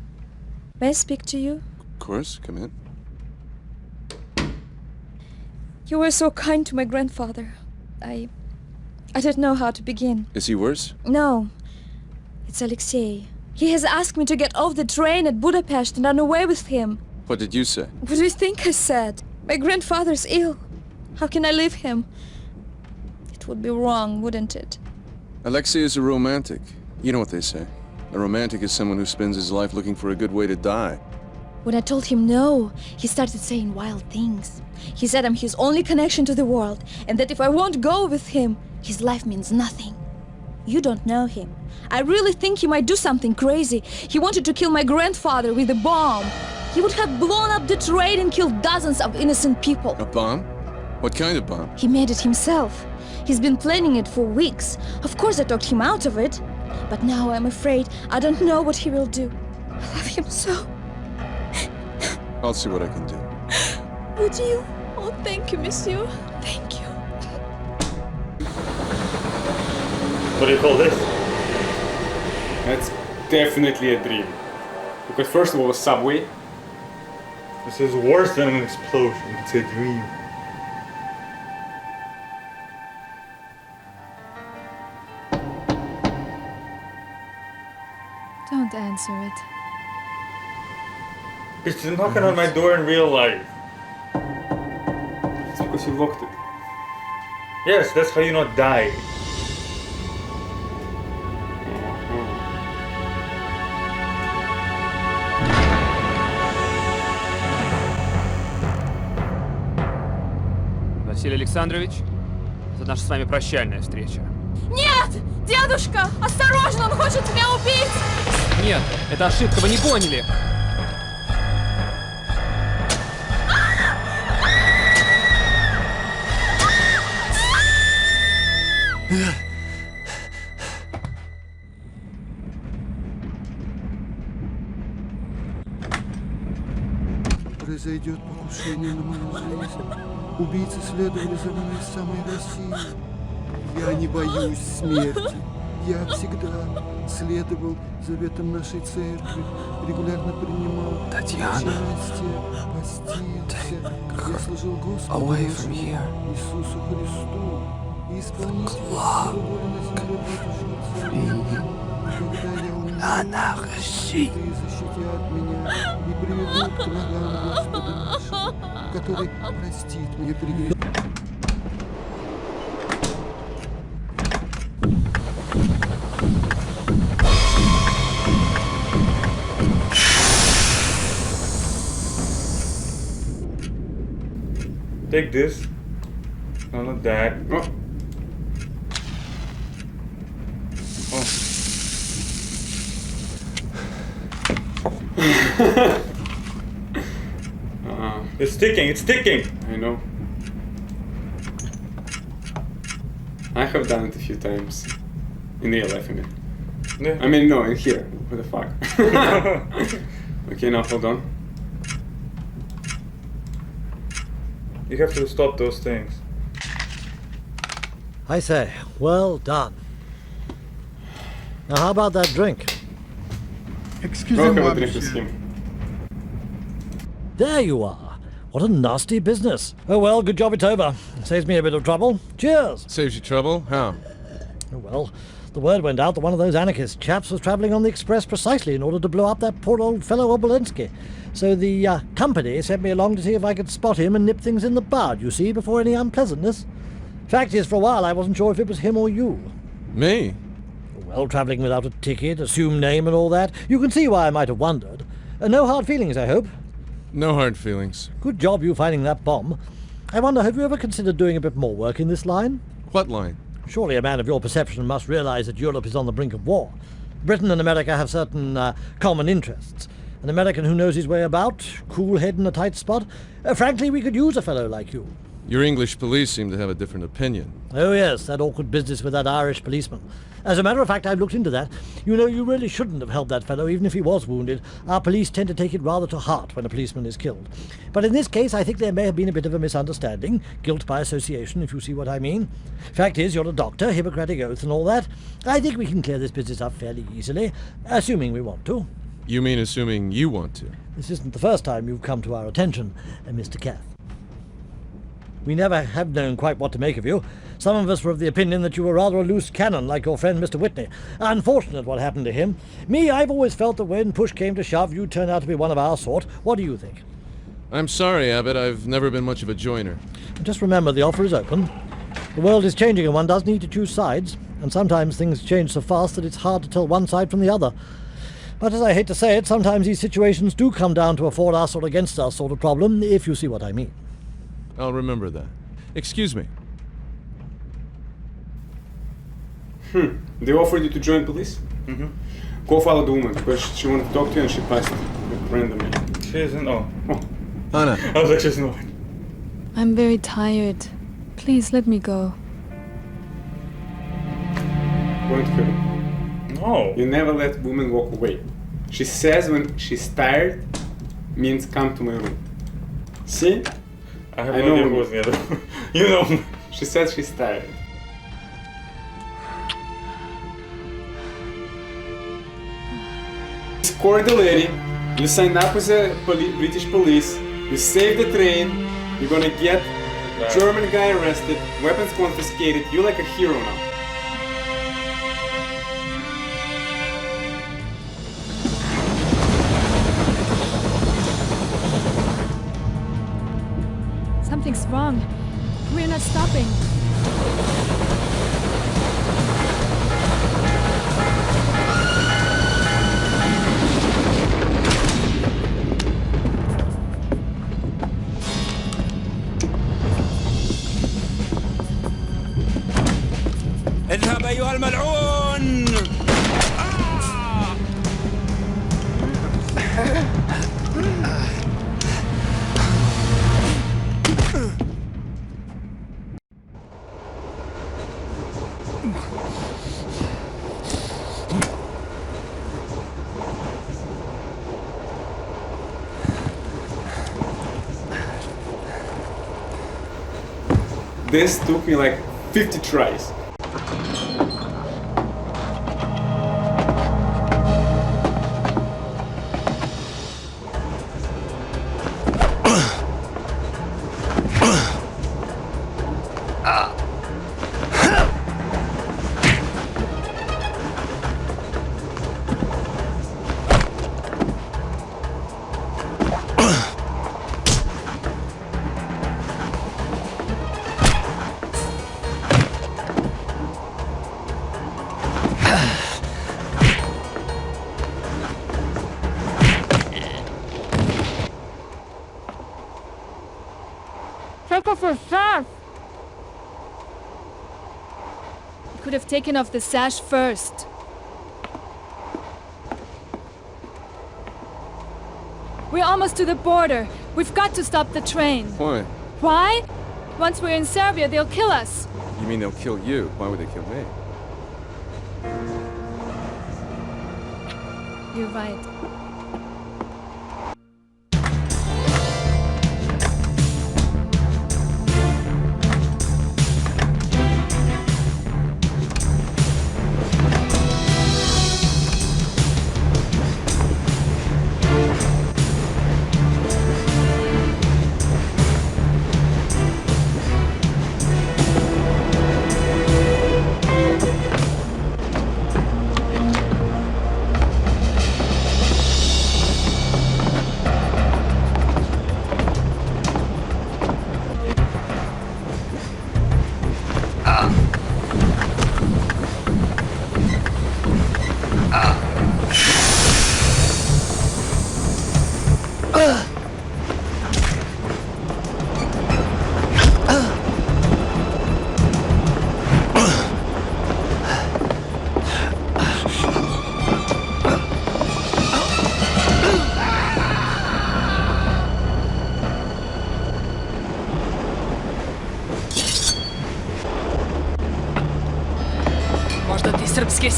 may I speak to you? Of course, come in. You were so kind to my grandfather. I don't know how to begin. Is he worse? No, it's Alexei. He has asked me to get off the train at Budapest and run away with him. What did you say? What do you think I said? My grandfather's ill. How can I leave him? It would be wrong, wouldn't it? Alexei is a romantic. You know what they say. A romantic is someone who spends his life looking for a good way to die. When I told him no, he started saying wild things. He said I'm his only connection to the world, and that if I won't go with him, his life means nothing. You don't know him. I really think he might do something crazy. He wanted to kill my grandfather with a bomb. He would have blown up the train and killed dozens of innocent people. A bomb? What kind of bomb? He made it himself. He's been planning it for weeks. Of course I talked him out of it. But now I'm afraid I don't know what he will do. I love him so. I'll see what I can do. Would you? Oh, thank you, monsieur. Thank you. What do you call this? That's definitely a dream. Because first of all, a subway. This is worse than an explosion. It's a dream. Don't answer it. Because she's knocking on my door in real life. It's because you locked it. Yes, that's how you not die. Василий Александрович, это наша с вами прощальная встреча. Нет! Дедушка! Осторожно, он хочет меня убить! Нет, это ошибка, вы не поняли. Произойдет покушение на мою жизнь. Убийцы следовали за мной из самой России. Я не боюсь смерти. Я всегда следовал заветам нашей церкви, регулярно принимал участие, постился. Я служил Господу нашему Иисусу Христу и исполнителю Его воли на земле будет жить. Когда я умру, святые защитят меня и приведут к ногам Господа нашего, который простит мне прегрешения. Take this. No, not that. Oh. It's sticking, it's sticking! I know. I have done it a few times. In real life, I mean. Yeah. I mean, no, in here. What the fuck? Okay, now hold on. You have to stop those things. I say, well done. Now, how about that drink? Excusez-moi, monsieur. There you are. What a nasty business. Oh well, good job it's over. Saves me a bit of trouble. Cheers. Saves you trouble? How? Oh, well, the word went out that one of those anarchist chaps was travelling on the Express precisely in order to blow up that poor old fellow Obolensky. So the company sent me along to see if I could spot him and nip things in the bud, you see, before any unpleasantness. Fact is, for a while I wasn't sure if it was him or you. Me? Well, travelling without a ticket, assumed name and all that, you can see why I might have wondered. No hard feelings, I hope? No hard feelings. Good job you finding that bomb. I wonder, have you ever considered doing a bit more work in this line? What line? Surely a man of your perception must realize that Europe is on the brink of war. Britain and America have certain common interests. An American who knows his way about, cool head in a tight spot. Frankly, we could use a fellow like you. Your English police seem to have a different opinion. Oh yes, that awkward business with that Irish policeman. As a matter of fact, I've looked into that. You know, you really shouldn't have helped that fellow, even if he was wounded. Our police tend to take it rather to heart when a policeman is killed. But in this case, I think there may have been a bit of a misunderstanding. Guilt by association, if you see what I mean. Fact is, you're a doctor, Hippocratic oath and all that. I think we can clear this business up fairly easily, assuming we want to. You mean assuming you want to? This isn't the first time you've come to our attention, Mr. Cath. We never have known quite what to make of you. Some of us were of the opinion that you were rather a loose cannon, like your friend Mr. Whitney. Unfortunate what happened to him. Me, I've always felt that when push came to shove, you'd turn out to be one of our sort. What do you think? I'm sorry, Abbott. I've never been much of a joiner. Just remember, the offer is open. The world is changing and one does need to choose sides. And sometimes things change so fast that it's hard to tell one side from the other. But as I hate to say it, sometimes these situations do come down to a for us or against us sort of problem, if you see what I mean. I'll remember that. Excuse me. They offered you to join police? Mm-hmm. Go follow the woman, because she wanted to talk to you and she passed randomly. She isn't. Oh. Anna. I was like, she's not. I'm very tired. Please let me go. Going to heaven. No. You never let women walk away. She says when she's tired, means come to my room. See? I have no idea who was the other. You know. She says she's tired. Escort the lady. You sign up with the British police. You save the train. You're gonna get German guy arrested. Weapons confiscated. You're like a hero now. Something's wrong. We're not stopping. اذهب أيها الملعون! This took me like 50 tries. Take off your sash! You could have taken off the sash first. We're almost to the border. We've got to stop the train. Why? Why? Once we're in Serbia, they'll kill us. You mean they'll kill you? Why would they kill me? You're right.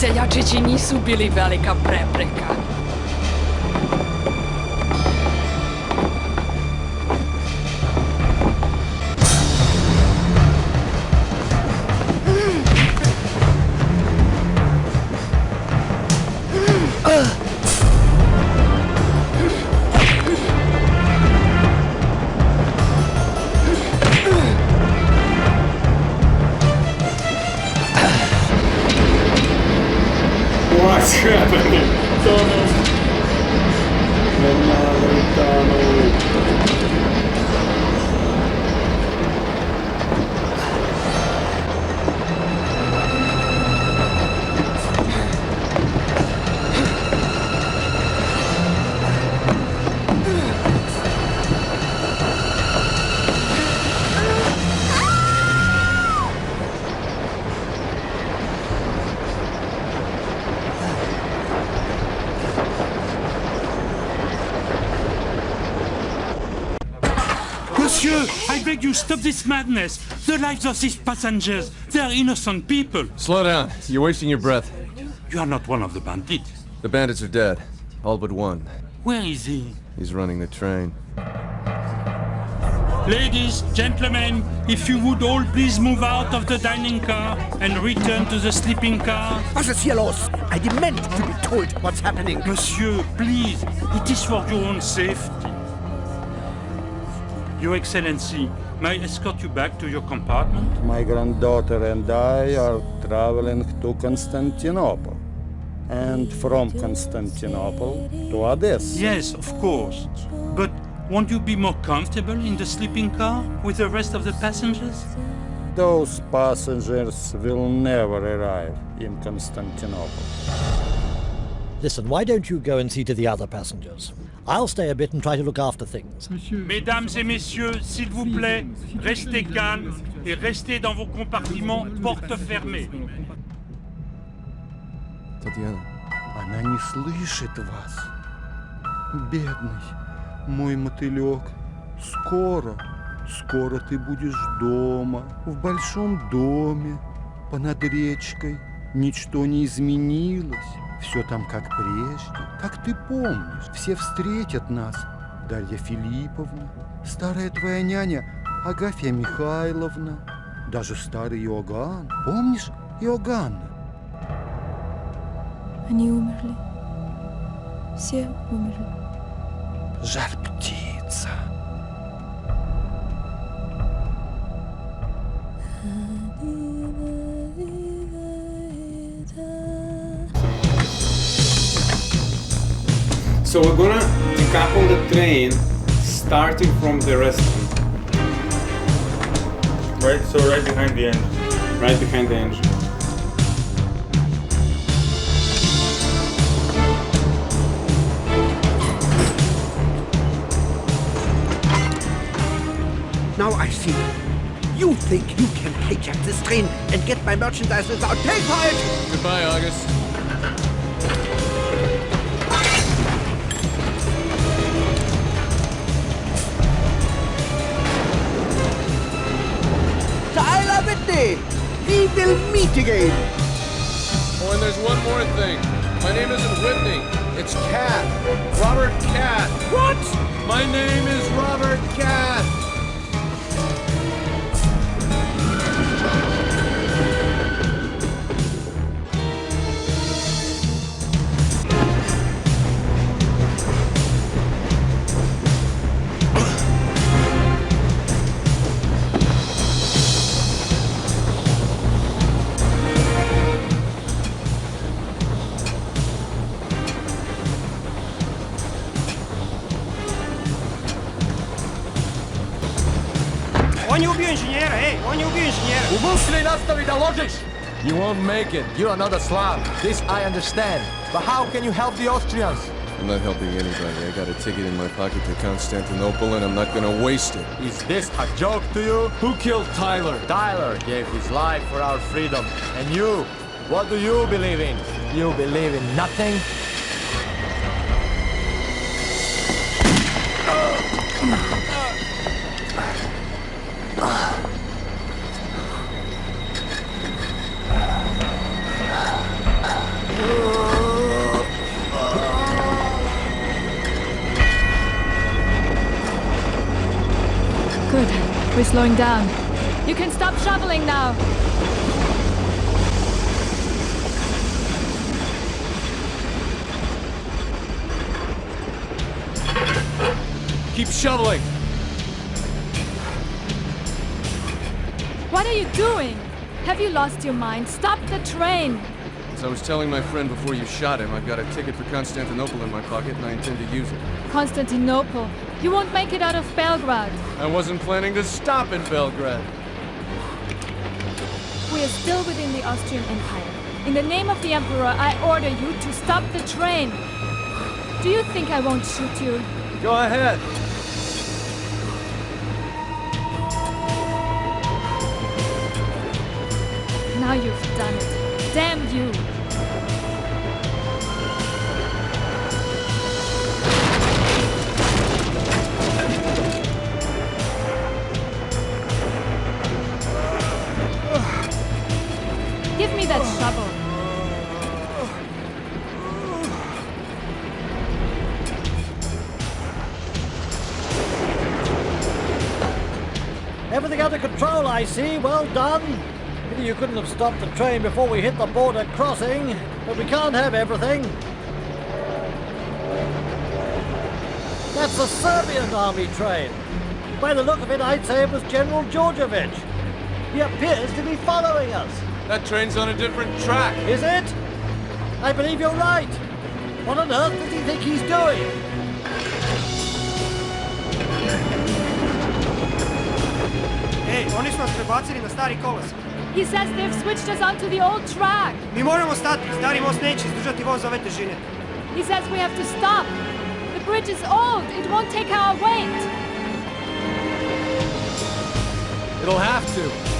Seljačići nisu bili velika prepreka. What's happening? Tunnel. Another tunnel. Monsieur, I beg you, stop this madness. The lives of these passengers, they are innocent people. Slow down. You're wasting your breath. You are not one of the bandits. The bandits are dead. All but one. Where is he? He's running the train. Ladies, gentlemen, if you would all please move out of the dining car and return to the sleeping car. Was ist hier los? I demand to be told what's happening. Monsieur, please, it is for your own safety. Your Excellency, may I escort you back to your compartment? My granddaughter and I are traveling to Constantinople. And from Constantinople to Odessa. Yes, of course. But won't you be more comfortable in the sleeping car with the rest of the passengers? Those passengers will never arrive in Constantinople. Listen, why don't you go and see to the other passengers? I'll stay a bit and try to look after things. Mesdames et messieurs, s'il vous plaît, restez calmes et restez dans vos compartiments, portes fermées. Татьяна. Она не слышит вас. Бедный мой мотылек. Скоро ты будешь дома, в большом доме, понад речкой. Ничто не изменилось. Все там как прежде, как ты помнишь. Все встретят нас. Дарья Филипповна, старая твоя няня Агафья Михайловна, даже старый Иоганн. Помнишь Иоганна? Они умерли. Все умерли. Жар-птица. So we're gonna decouple the train starting from the restaurant. Right, so right behind the engine. Right behind the engine. Now I see. You think you can hijack this train and get my merchandise without paying for it? Goodbye, August. Tyler Whitney! We will meet again! Oh, and there's one more thing. My name isn't Whitney. It's Cat. Robert Cat. What? My name is Robert Cat. Umyślnie nastawi dołożyć! You won't make it. You're another Slav. This I understand. But how can you help the Austrians? I'm not helping anybody. I got a ticket in my pocket to Constantinople and I'm not gonna waste it. Is this a joke to you? Who killed Tyler? Tyler gave his life for our freedom. And you? What do you believe in? You believe in nothing? We're slowing down. You can stop shoveling now. Keep shoveling! What are you doing? Have you lost your mind? Stop the train! As I was telling my friend before you shot him, I've got a ticket for Constantinople in my pocket and I intend to use it. Constantinople? You won't make it out of Belgrade. I wasn't planning to stop in Belgrade. We are still within the Austrian Empire. In the name of the Emperor, I order you to stop the train. Do you think I won't shoot you? Go ahead. Now you've done it. Damn you! Give me that shovel. Everything under control, I see. Well done. Pity you couldn't have stopped the train before we hit the border crossing, but we can't have everything. That's a Serbian army train. By the look of it, I'd say it was General Georgievich. He appears to be following us. That train's on a different track. Is it? I believe you're right. What on earth does he think he's doing? Ej, oni su nas prebacili na stari kolos. He says they've switched us onto the old track. Mi moramo stati, stari most neće izdržati voz ove težine. He says we have to stop. The bridge is old. It won't take our weight. It'll have to.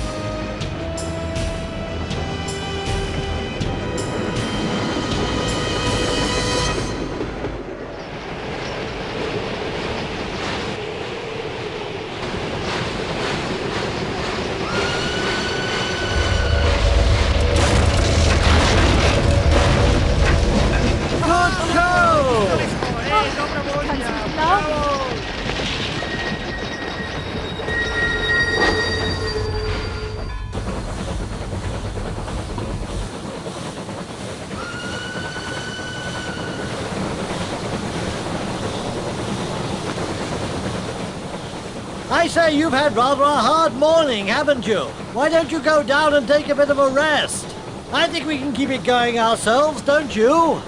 I say you've had rather a hard morning, haven't you? Why don't you go down and take a bit of a rest? I think we can keep it going ourselves, don't you?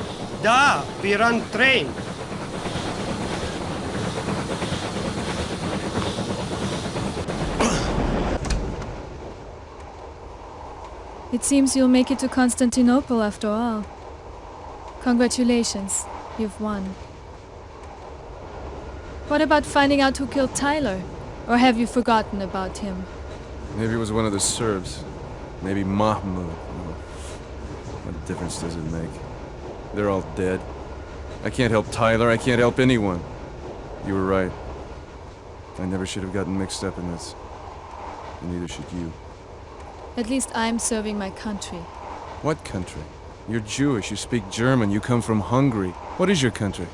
Da, we run train. It seems you'll make it to Constantinople after all. Congratulations, you've won. What about finding out who killed Tyler? Or have you forgotten about him? Maybe it was one of the Serbs. Maybe Mahmud. What difference does it make? They're all dead. I can't help Tyler, I can't help anyone. You were right. I never should have gotten mixed up in this. And neither should you. At least I'm serving my country. What country? You're Jewish, you speak German, you come from Hungary. What is your country?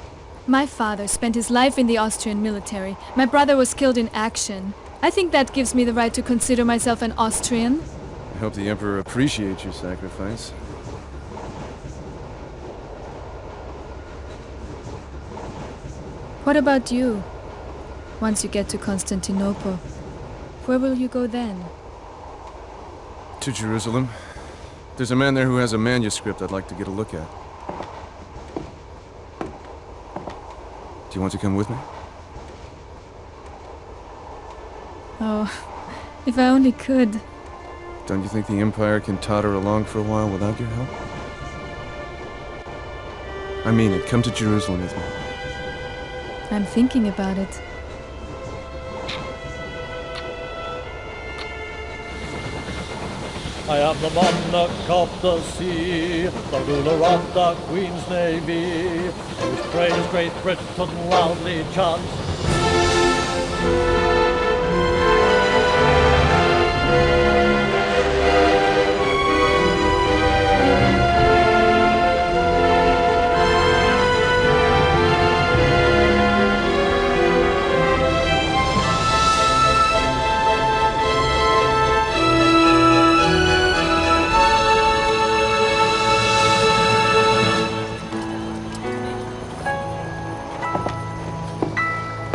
My father spent his life in the Austrian military. My brother was killed in action. I think that gives me the right to consider myself an Austrian. I hope the Emperor appreciates your sacrifice. What about you? Once you get to Constantinople, where will you go then? To Jerusalem. There's a man there who has a manuscript I'd like to get a look at. Do you want to come with me? Oh, if I only could. Don't you think the Empire can totter along for a while without your help? I mean it. Come to Jerusalem with me. I'm thinking about it. I am the monarch of the sea, the ruler of the Queen's Navy, whose praise Great Britain loudly chants.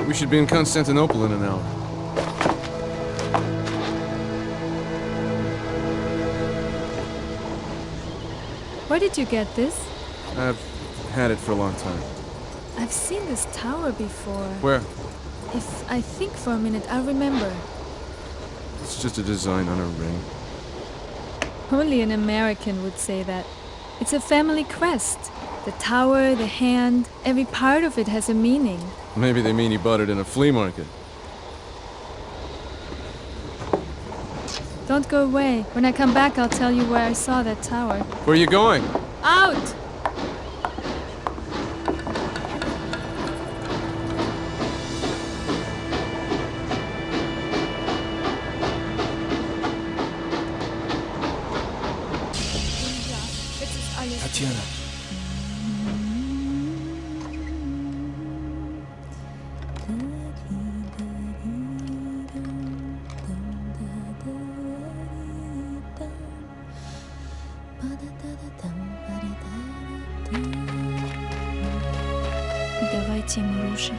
We should be in Constantinople in an hour. Where did you get this? I've had it for a long time. I've seen this tower before. Where? If I think for a minute, I'll remember. It's just a design on a ring. Only an American would say that. It's a family crest. The tower, the hand, every part of it has a meaning. Maybe they mean he bought it in a flea market. Don't go away. When I come back, I'll tell you where I saw that tower. Where are you going? Out! Tatiana. Давайте, Маруши,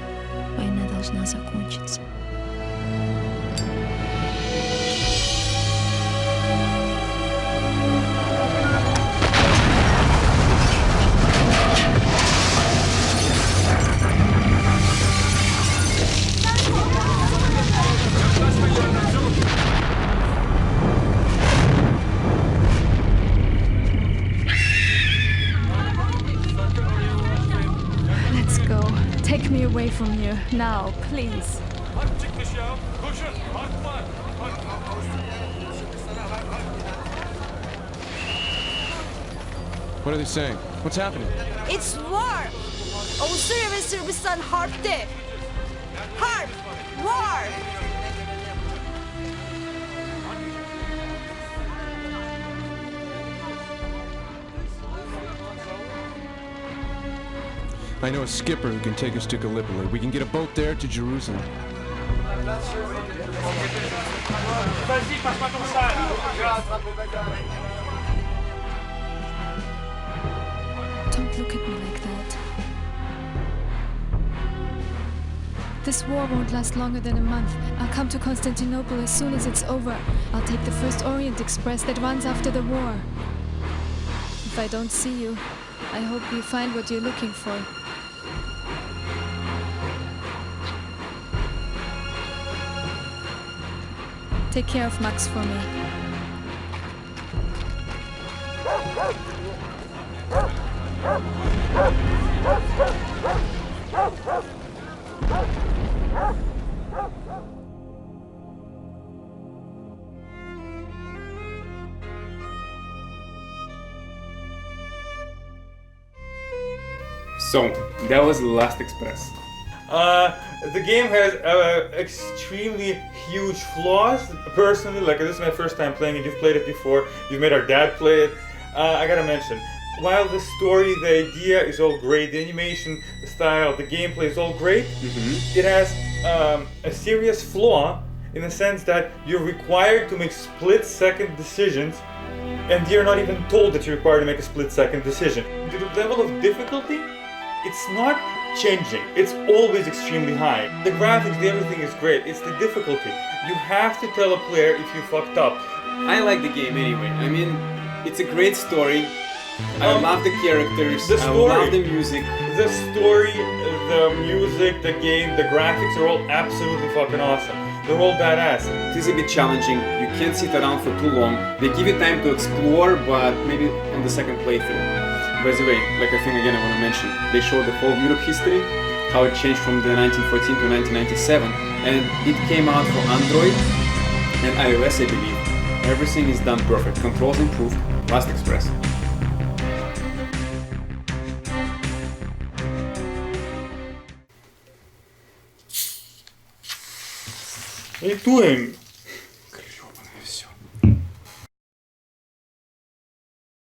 война должна закончиться. Let's go. Take me away from here. Now, please. What are they saying? What's happening? It's war! Avusturya ve Sırbistan harpte! Harp! War! I know a skipper who can take us to Gallipoli. We can get a boat there to Jerusalem. Don't look at me like that. This war won't last longer than a month. I'll come to Constantinople as soon as it's over. I'll take the first Orient Express that runs after the war. If I don't see you, I hope you find what you're looking for. Take care of Max for me. So, that was the last Express. The game has extremely huge flaws. Personally, like, this is my first time playing it. You've played it before. You've made our dad play it. I gotta mention, while the story, the idea is all great, the animation, the style, the gameplay is all great, it has a serious flaw in the sense that you're required to make split-second decisions, and you're not even told that you're required to make a split-second decision. The level of difficulty, it's not changing. It's always extremely high. The graphics, everything is great. It's the difficulty. You have to tell a player if you fucked up. I like the game anyway. I mean, it's a great story. I love the characters. The story, I love the music. The story, the music, the game, the graphics are all absolutely fucking awesome. They're all badass. It is a bit challenging. You can't sit around for too long. They give you time to explore, but maybe on the second playthrough. By the way, like I think again I want to mention, they show the whole Europe history, how it changed from the 1914 to 1997, and it came out for Android and iOS, I believe. Everything is done perfect. Controls improved. Last Express. What are you doing?